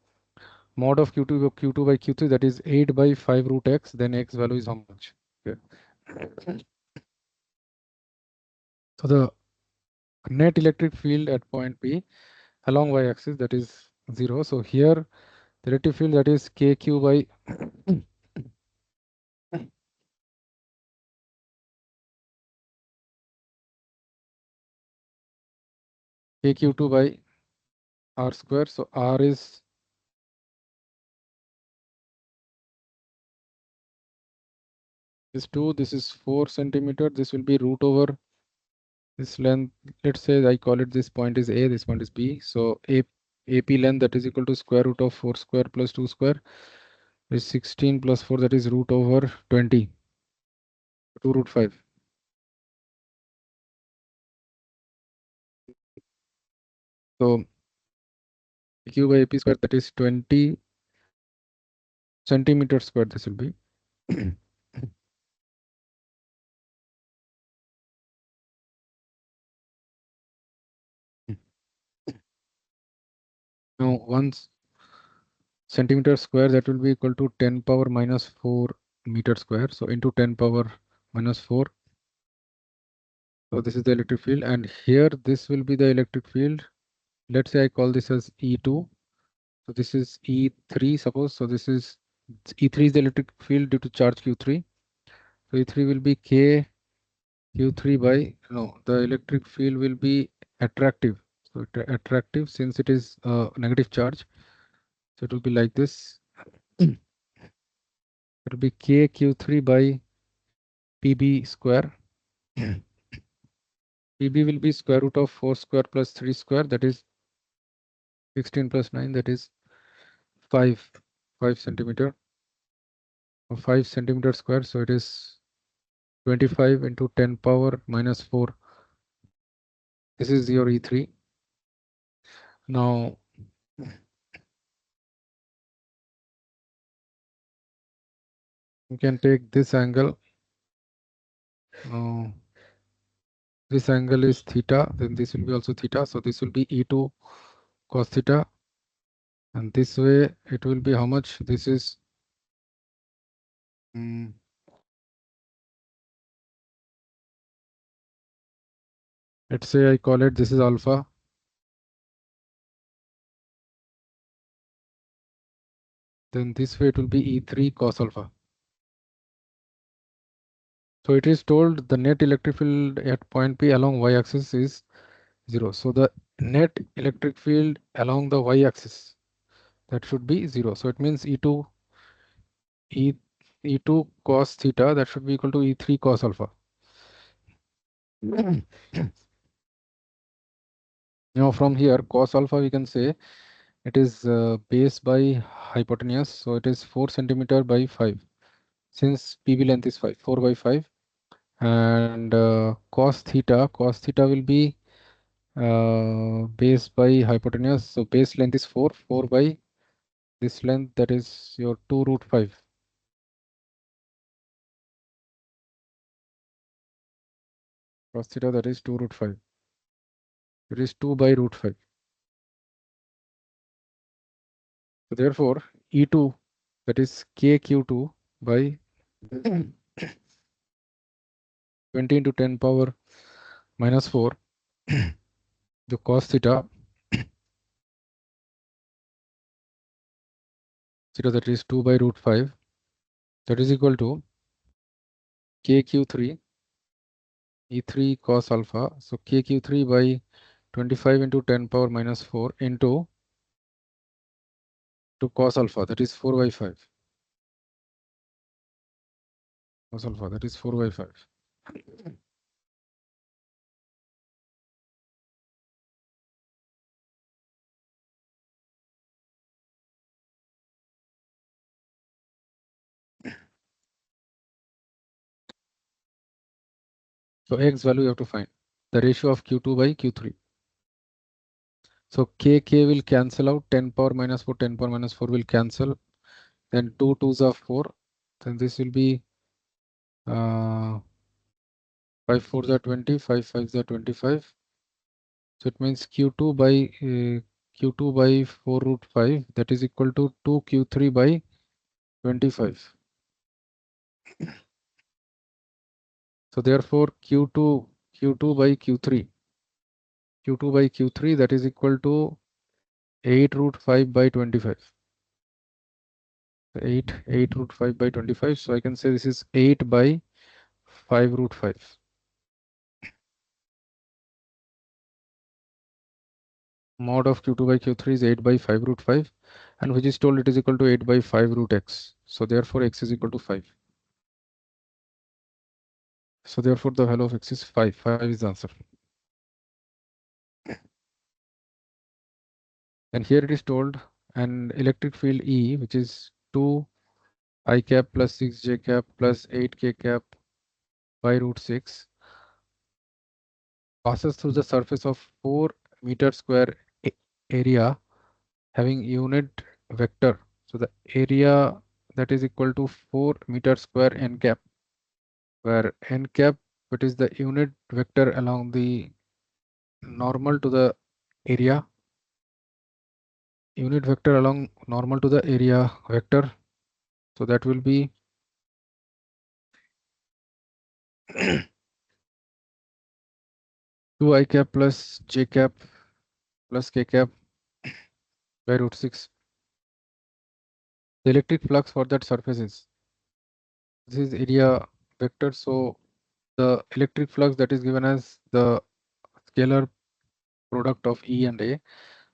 mod of Q2 by Q3, that is 8 by 5 root x, then x value is how much? Okay. So the net electric field at point P along y-axis, that is 0. So here the electric field, that is kq by kq2 by r square. So r is 2, this is 4 centimeter, this will be root over this length. Let's say I call it, this point is a, this point is b. So AP length, that is equal to square root of 4 square plus 2 square is 16 plus 4, that is root over 20, 2 root 5. So q by AP square, that is 20 centimeter square, this will be. Now 1 centimeter square, that will be equal to 10 power minus 4 meter square. So into 10 power minus 4. So this is the electric field, and here this will be the electric field. Let's say I call this as E2. So this is E3, suppose. So this is E3 is the electric field due to charge Q3. So E3 will be K Q3 by, no, the electric field will be attractive. So attractive, since it is negative charge. So it will be like this. It will be K Q3 by PB square. PB will be square root of 4 square plus 3 square, that is 16 plus 9, that is 5 centimeter, or 5 centimeter square. So it is 25 into 10 power minus 4. This is your E3. Now you can take this angle. This angle is theta, then this will be also theta. So this will be E2 cos theta. And this way it will be how much? This is let's say I call it, this is alpha. Then this way it will be E3 cos alpha. So it is told the net electric field at point P along y-axis is 0. So the net electric field along the y-axis, that should be 0. So it means E2 cos theta, that should be equal to E3 cos alpha. Now from here cos alpha we can say it is base by hypotenuse, so it is 4 centimeter by 5, since PB length is 5, 4 by 5. And cos theta will be base by hypotenuse, so base length is 4, 4 by this length, that is your 2 root 5. Cos theta, that is 2 root 5. It is 2 by root 5. So therefore E2, that is KQ2 by 20 into 10 power minus 4, the cos theta, theta that is 2 by root 5, that is equal to KQ3 E3 cos alpha. So KQ3 by 25 into 10 power minus 4 into to cos alpha, that is 4 by 5. Cos alpha, that is 4 by 5. So x value you have to find the ratio of Q2 by Q3. So K will cancel out, 10 power minus 4, 10 power minus 4 will cancel. Then 2 2s are 4. Then this will be 5 4s are 20, 5 5s are 25. So it means Q2 by 4 root 5, that is equal to 2 Q3 by 25. So therefore Q2 by Q3 that is equal to 8 root 5 by 25. 8 root 5 by 25. So I can say this is 8 by 5 root 5. Mod of Q2 by Q3 is 8 by 5 root 5, and which is told it is equal to 8 by 5 root x. So therefore x is equal to 5. So therefore the value of x is 5. 5 is the answer. And here it is told an electric field E, which is 2 I cap plus 6 j cap plus 8 k cap by root 6, passes through the surface of 4 meter square area having unit vector. So the area that is equal to 4 meter square n cap, where n cap, it is the unit vector along the normal to the area, unit vector along normal to the area vector. So that will be 2 I cap plus j cap plus k cap by root 6. The electric flux for that surface is, this is area vector. So the electric flux that is given as the scalar product of E and A.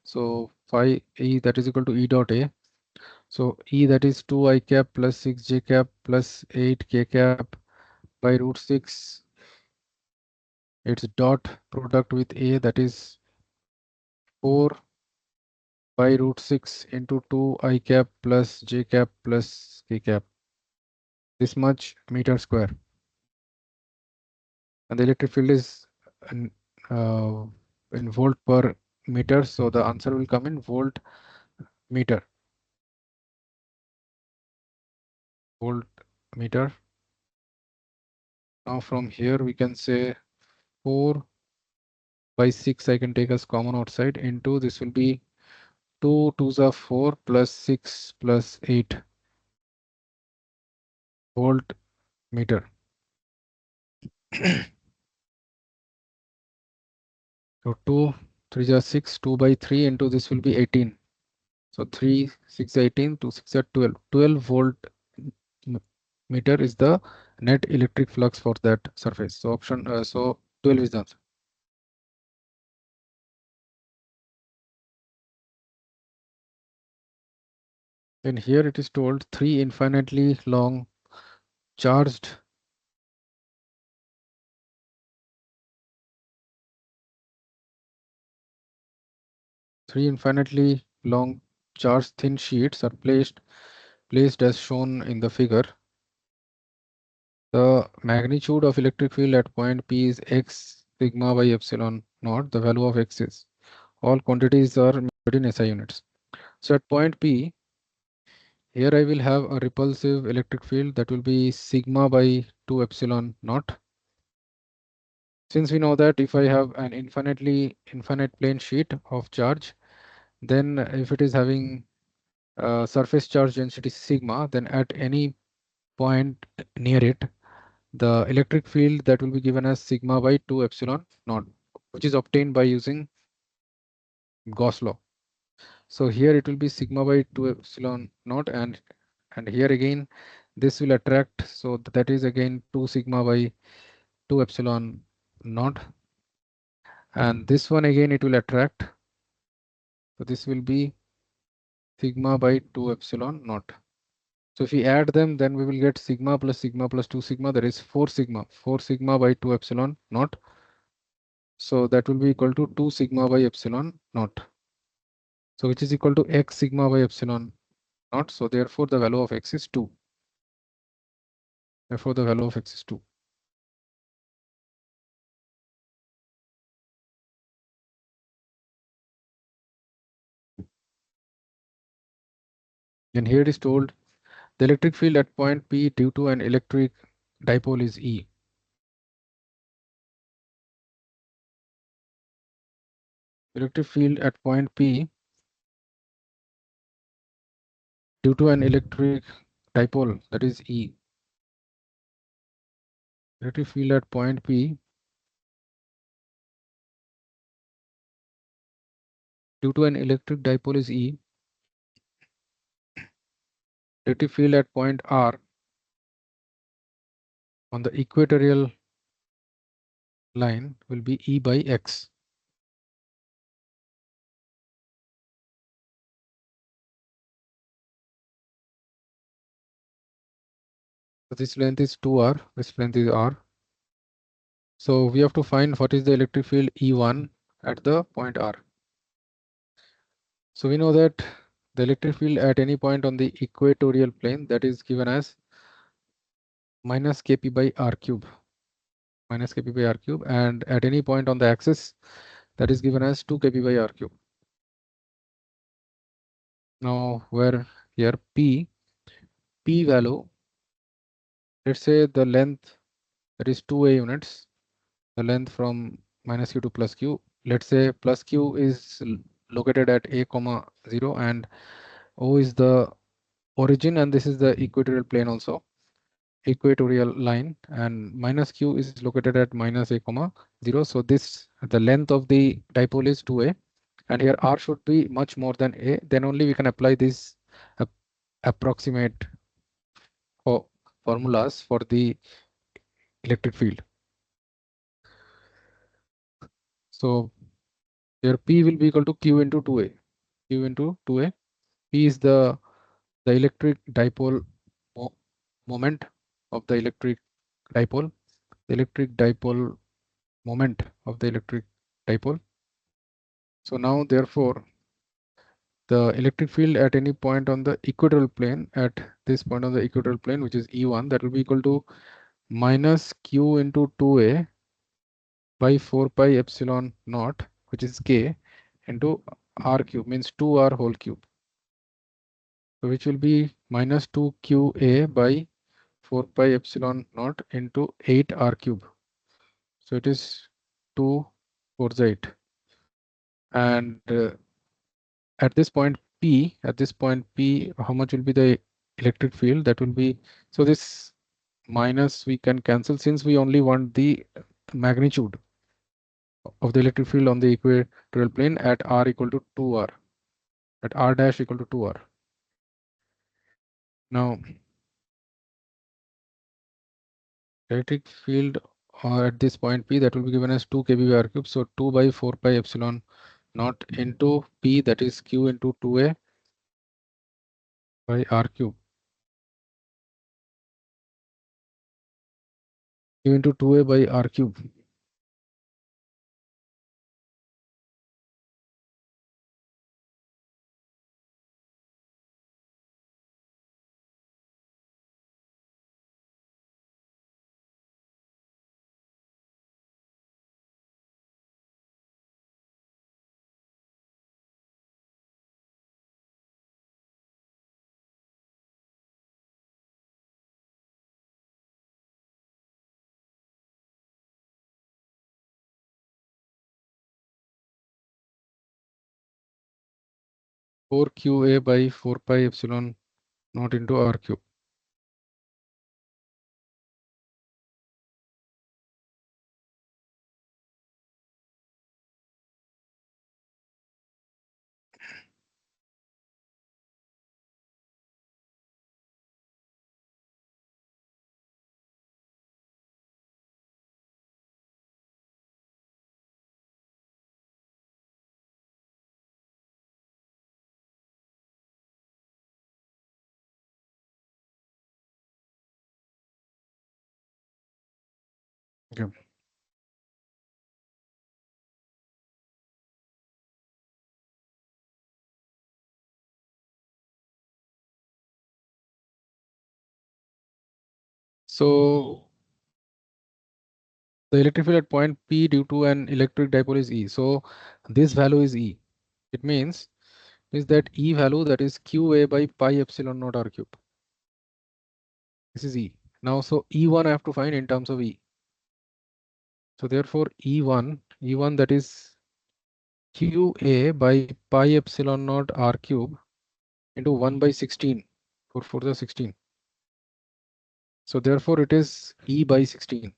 So phi E, that is equal to E dot A. So E, that is 2 I cap plus 6 j cap plus 8 k cap by root 6. Its dot product with A, that is 4 by root 6 into 2 I cap plus j cap plus k cap. This much meter square. And the electric field is uh, in volt per meter. So the answer will come in volt meter. Volt meter. Now from here we can say 4 by 6 I can take as common outside into, this will be 2 2s are 4 plus 6 plus 8 volt meter. So 2 3s are 6, 2 by 3 into this will be 18. So 3 6 18, 2 6 are 12. 12 volt meter is the net electric flux for that surface. So option so 12 is the answer. Then here it is told 3 infinitely long charged three infinitely long charged thin sheets are placed as shown in the figure. The magnitude of electric field at point P is x sigma by epsilon naught. The value of x is. All quantities are measured in SI units. So at point P, here I will have a repulsive electric field that will be sigma by 2 epsilon naught. Since we know that if I have an infinite plane sheet of charge, then if it is having surface charge density sigma, then at any point near it, the electric field that will be given as sigma by 2 epsilon naught, which is obtained by using Gauss law. So here it will be sigma by 2 epsilon naught, and here again this will attract, so that is again 2 sigma by 2 epsilon naught, and this one again it will attract, so this will be sigma by 2 epsilon naught. So if we add them, then we will get sigma plus 2 sigma, that is 4 sigma by 2 epsilon naught. So that will be equal to 2 sigma by epsilon naught. So which is equal to x sigma by epsilon naught. So therefore the value of x is 2. Therefore the value of x is 2. And here it is told the electric field at point P due to an electric dipole is E. Electric field at point P due to an electric dipole, that is E. Electric field at point P due to an electric dipole is E. Electric field at point R on the equatorial line will be E by X. So this length is 2R, this length is R. So we have to find what is the electric field E1 at the point R. So we know that the electric field at any point on the equatorial plane, that is given as minus Kp by R cube. Minus Kp by R cube, and at any point on the axis, that is given as 2 Kp by R cube. Now where here P value, let's say the length, that is 2a units, the length from minus q to plus q. Let's say plus q is located at a comma 0, and O is the origin, and this is the equatorial plane also, equatorial line, and minus q is located at minus a comma 0. So this, the length of the dipole is 2a, and here r should be much more than a, then only we can apply this approximate formulas for the electric field. So here P will be equal to Q into 2a. Q into 2a. P is the electric dipole moment of the electric dipole. The electric dipole moment of the electric dipole. So now therefore the electric field at any point on the equatorial plane, at this point on the equatorial plane, which is E1, that will be equal to minus Q into 2a by 4 pi epsilon naught, which is k, into r cube, means 2r whole cube. So which will be minus 2qa by 4 pi epsilon naught into 8r cube. So it is 2 4 8. And at this point P, how much will be the electric field? That will be, so this minus we can cancel, since we only want the magnitude of the electric field on the equatorial plane at r equal to 2r, at r dash equal to 2r. Now electric field at this point P, that will be given as 2 kb by r cube. So 2 by 4 pi epsilon naught into P, that is Q into 2a by r cube. Q into 2a by r cube. 4qa by 4 pi epsilon naught into r cube. Okay. So the electric field at point P due to an electric dipole is E. So this value is E. It means is that E value, that is qa by pi epsilon naught r cube. This is E. Now, so E1 I have to find in terms of E. So therefore E1 that is qa by pi epsilon naught r cube into 1 by 16 for the 16. So therefore it is E by 16.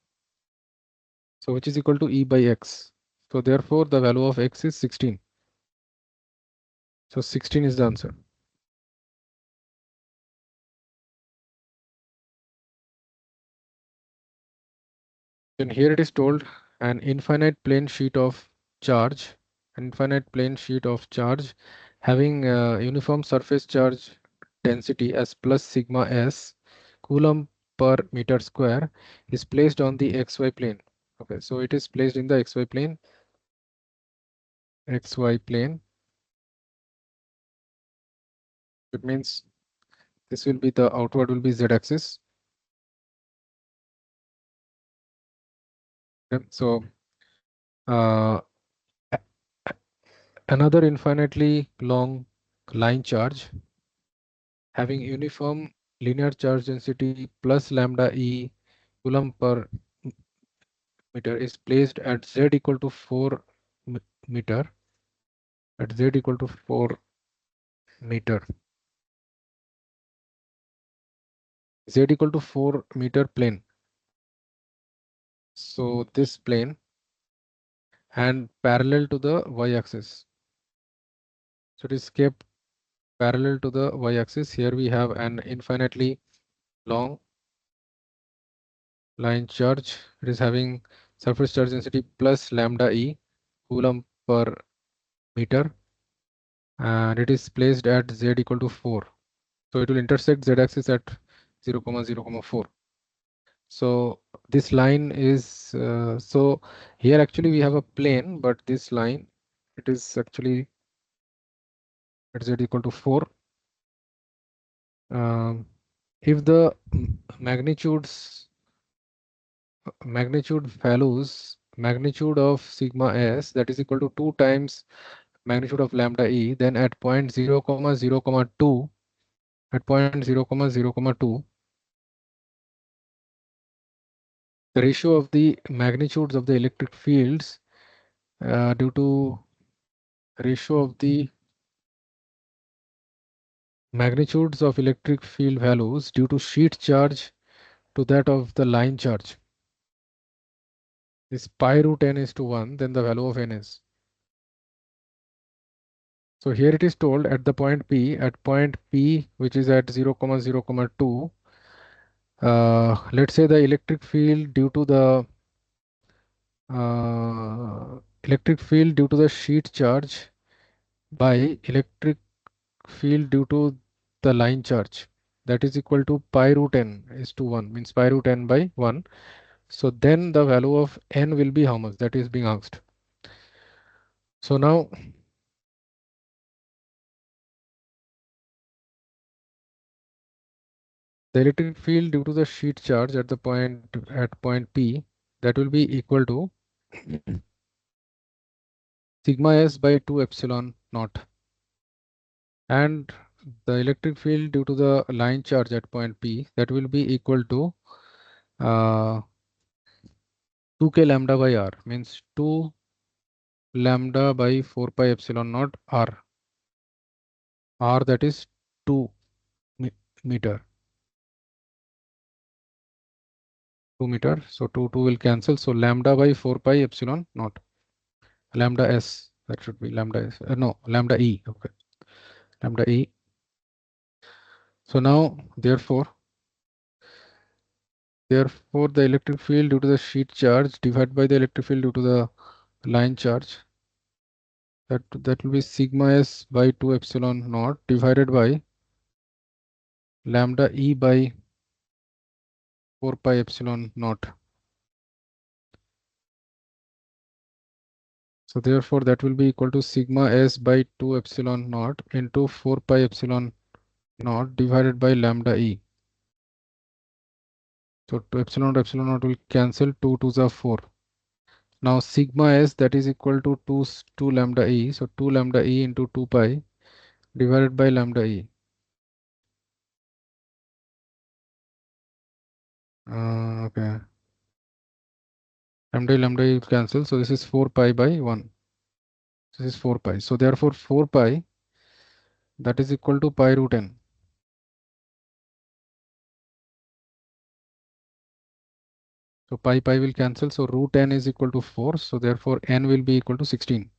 So which is equal to E by x. So therefore the value of x is 16. So 16 is the answer. Then here it is told an infinite plane sheet of charge, having uniform surface charge density as plus sigma s coulomb per meter square is placed on the xy plane. Okay, so it is placed in the xy plane. It means this will be the outward will be z axis. Okay, so uh, another infinitely long line charge having uniform linear charge density plus lambda e coulomb per meter is placed at z equal to 4 meter, at z equal to 4 meter, z equal to 4 meter plane. So this plane and parallel to the y-axis. So it is kept parallel to the y-axis. Here we have an infinitely long line charge. It is having surface charge density plus lambda e coulomb per meter, and it is placed at z equal to 4. So it will intersect z axis at 0, 0, 4. So this line is so here actually we have a plane, but this line, it is actually at z equal to 4. If the magnitude of sigma s, that is equal to 2 times magnitude of lambda e, then at point 0, 0, 2, at point 0, 0, 2, the ratio of the magnitudes of the electric fields due to ratio of the magnitudes of electric field values due to sheet charge to that of the line charge is pi root n is to 1, then the value of n is. So here it is told at the point P, which is at 0, 0, 2, let's say the electric field due to the sheet charge by electric field due to the line charge, that is equal to pi root n is to 1, means pi root n by 1. So then the value of n will be how much? That is being asked. So now the electric field due to the sheet charge at point P, that will be equal to sigma s by 2 epsilon naught, and the electric field due to the line charge at point P, that will be equal to 2k lambda by r, means 2 lambda by 4 pi epsilon naught r. R, that is 2 meter. 2 meter. So 2 will cancel. So lambda by 4 pi epsilon naught. Lambda s, that should be lambda s. No, lambda e. Okay. Lambda e. So now, therefore, the electric field due to the sheet charge divided by the electric field due to the line charge, that will be sigma s by 2 epsilon naught divided by lambda e by 4 pi epsilon naught. So therefore, that will be equal to sigma s by 2 epsilon naught into 4 pi epsilon naught divided by lambda e. So 2 epsilon naught will cancel, 2 to the 4. Now sigma s, that is equal to 2 lambda e. So 2 lambda e into 2 pi divided by lambda e. Okay. Lambda e cancel. So this is 4 pi by 1. This is 4 pi. So therefore 4 pi, that is equal to pi root n. So pi will cancel. So root n is equal to 4. So therefore n will be equal to 16.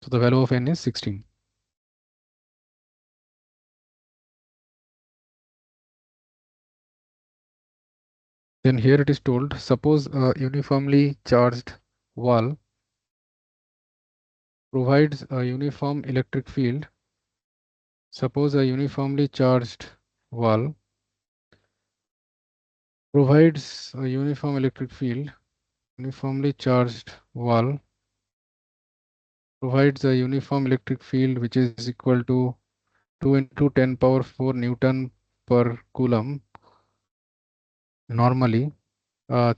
So the value of n is 16. Then here it is told, suppose a uniformly charged wall provides a uniform electric field. Suppose a uniformly charged wall provides a uniform electric field. Uniformly charged wall provides a uniform electric field which is equal to 2 into 10 power 4 Newton per coulomb. Normally, uh,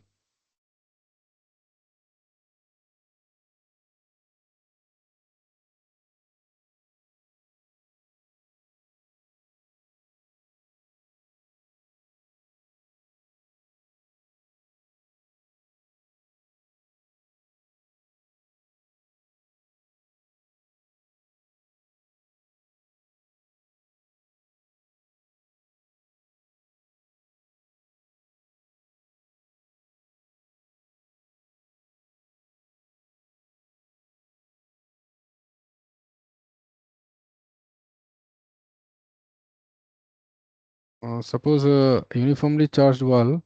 suppose a uniformly charged wall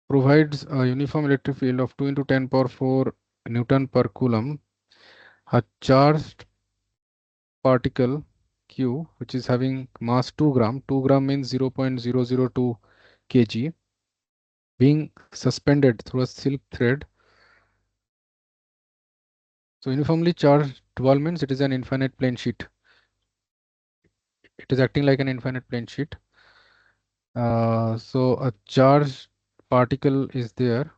provides a uniform electric field of 2 into 10 power 4 Newton per coulomb. A charged particle Q, which is having mass 2 gram, 2 gram means 0.002 kg, being suspended through a silk thread. So uniformly charged wall means it is an infinite plane sheet. It is acting like an infinite plane sheet. So a charged particle is there.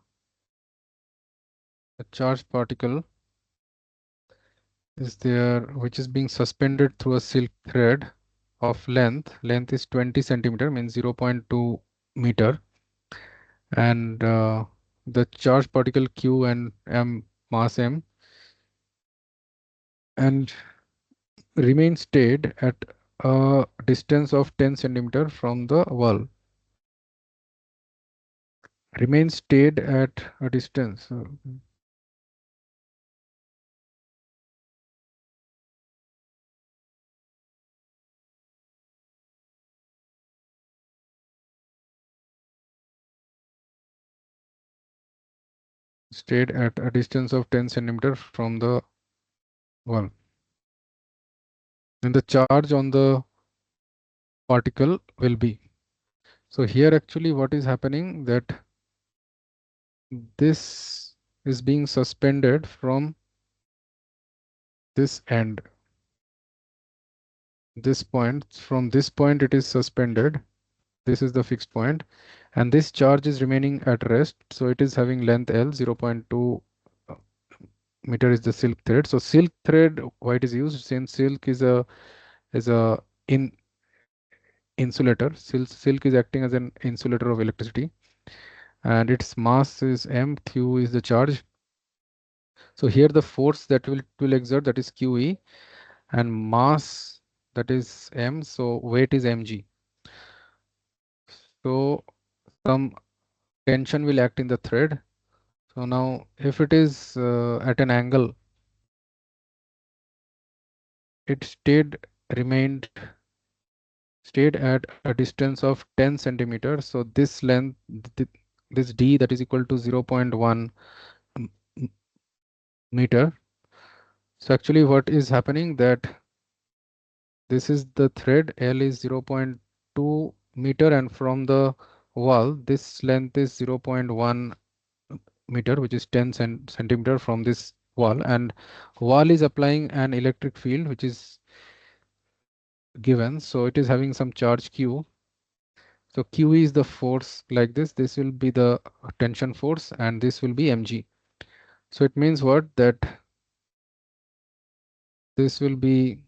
A charged particle is there which is being suspended through a silk thread of length is 20 centimeter, means 0.2 meter, and the charged particle q and m, mass m, and remain stayed at a distance of 10 centimeter from the wall. Remain stayed at a distance, stayed at a distance of 10 centimeter from the wall. Then the charge on the particle will be. So here actually what is happening, that this is being suspended from this end. This point, from this point it is suspended. This is the fixed point, and this charge is remaining at rest. So it is having length L, 0.2 meter is the silk thread. So silk thread, why it is used, since silk is a in insulator. Silk is acting as an insulator of electricity, and its mass is m, q is the charge. So here the force that will exert, that is QE, and mass, that is M, so weight is mg. So some tension will act in the thread. So now if it is at an angle, it remained stayed at a distance of 10 centimeters. So this length, this d, that is equal to 0.1 meter. So actually what is happening, that this is the thread, L is 0.2 meter, and from the wall this length is 0.1 meter, which is 10 centimeter from this wall, and wall is applying an electric field which is given, so it is having some charge Q. So Q is the force like this will be the tension force, and this will be mg. So it means what, that this will be,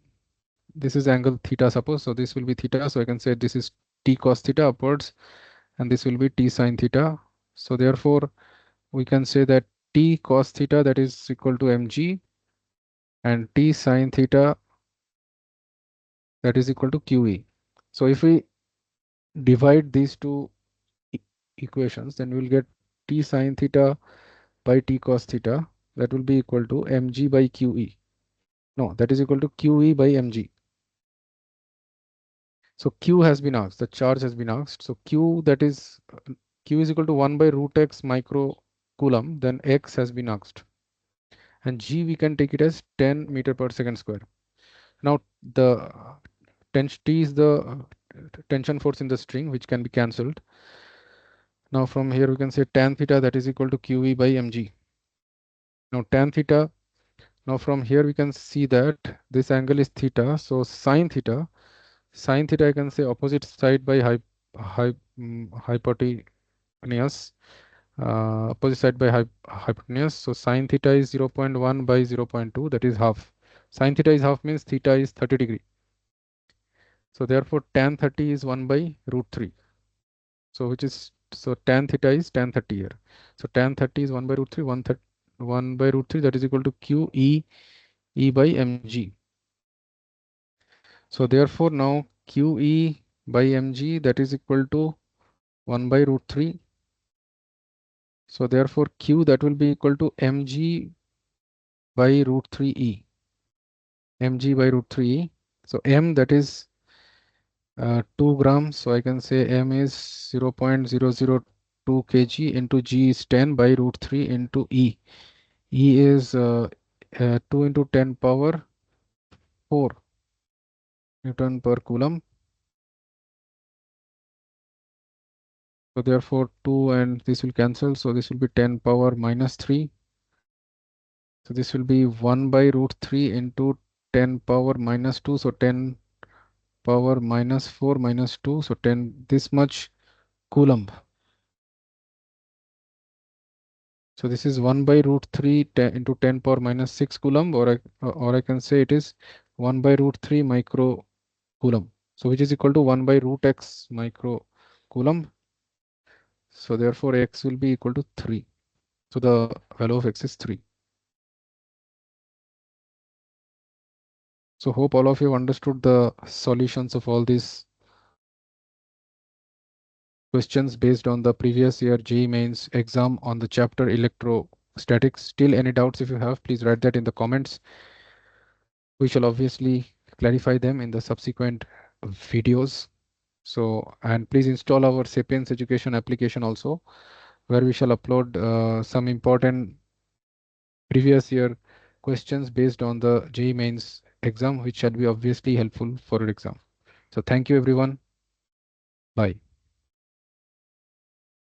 this is angle theta, suppose, so this will be theta, so I can say this is t cos theta upwards, and this will be t sin theta. So therefore we can say that t cos theta, that is equal to mg, and t sin theta, that is equal to QE. So if we divide these two equations, then we will get t sin theta by t cos theta, that will be equal to mg by QE. No, that is equal to QE by mg. So Q has been asked, the charge has been asked. So Q, that is Q is equal to 1 by root x micro coulomb, then x has been asked. And G we can take it as 10 meter per second square. Now the T is the tension force in the string, which can be cancelled. Now from here we can say tan theta, that is equal to QE by mg. Now tan theta, now from here we can see that this angle is theta, so sin theta I can say opposite side by hypotenuse, opposite side by hypotenuse. So sin theta is 0.1 by 0.2, that is half. Sin theta is half means theta is 30 degree. So therefore tan 30 is 1 by root 3. So which is, so tan theta is tan 30 here. So tan 30 is 1 by root 3, 1 by root 3, that is equal to Q E by mg. So therefore now QE by mg, that is equal to 1 by root 3. So therefore Q, that will be equal to mg by root 3e. Mg by root 3e. So m, that is 2 grams. So I can say m is 0.002 kg into g is 10 by root 3 into e. E is 2 into 10 power 4 Newton per coulomb. So therefore 2 and this will cancel. So this will be 10 power minus 3. So this will be 1 by root 3 into 10 power minus 2. So 10 power minus 4 minus 2. So 10, this much coulomb. So this is 1 by root 3 into 10 power minus 6 coulomb, or I can say it is 1 by root 3 micro coulomb. So which is equal to 1 by root x micro coulomb. So therefore x will be equal to 3. So the value of x is 3. So hope all of you have understood the solutions of all these questions based on the previous year JEE Mains exam on the chapter Electrostatics. Still any doubts if you have, please write that in the comments. We shall obviously clarify them in the subsequent videos. So, and please install our Sapience education application also, where we shall upload some important previous year questions based on the JEE Mains exam, which shall be obviously helpful for your exam. So thank you everyone. Bye.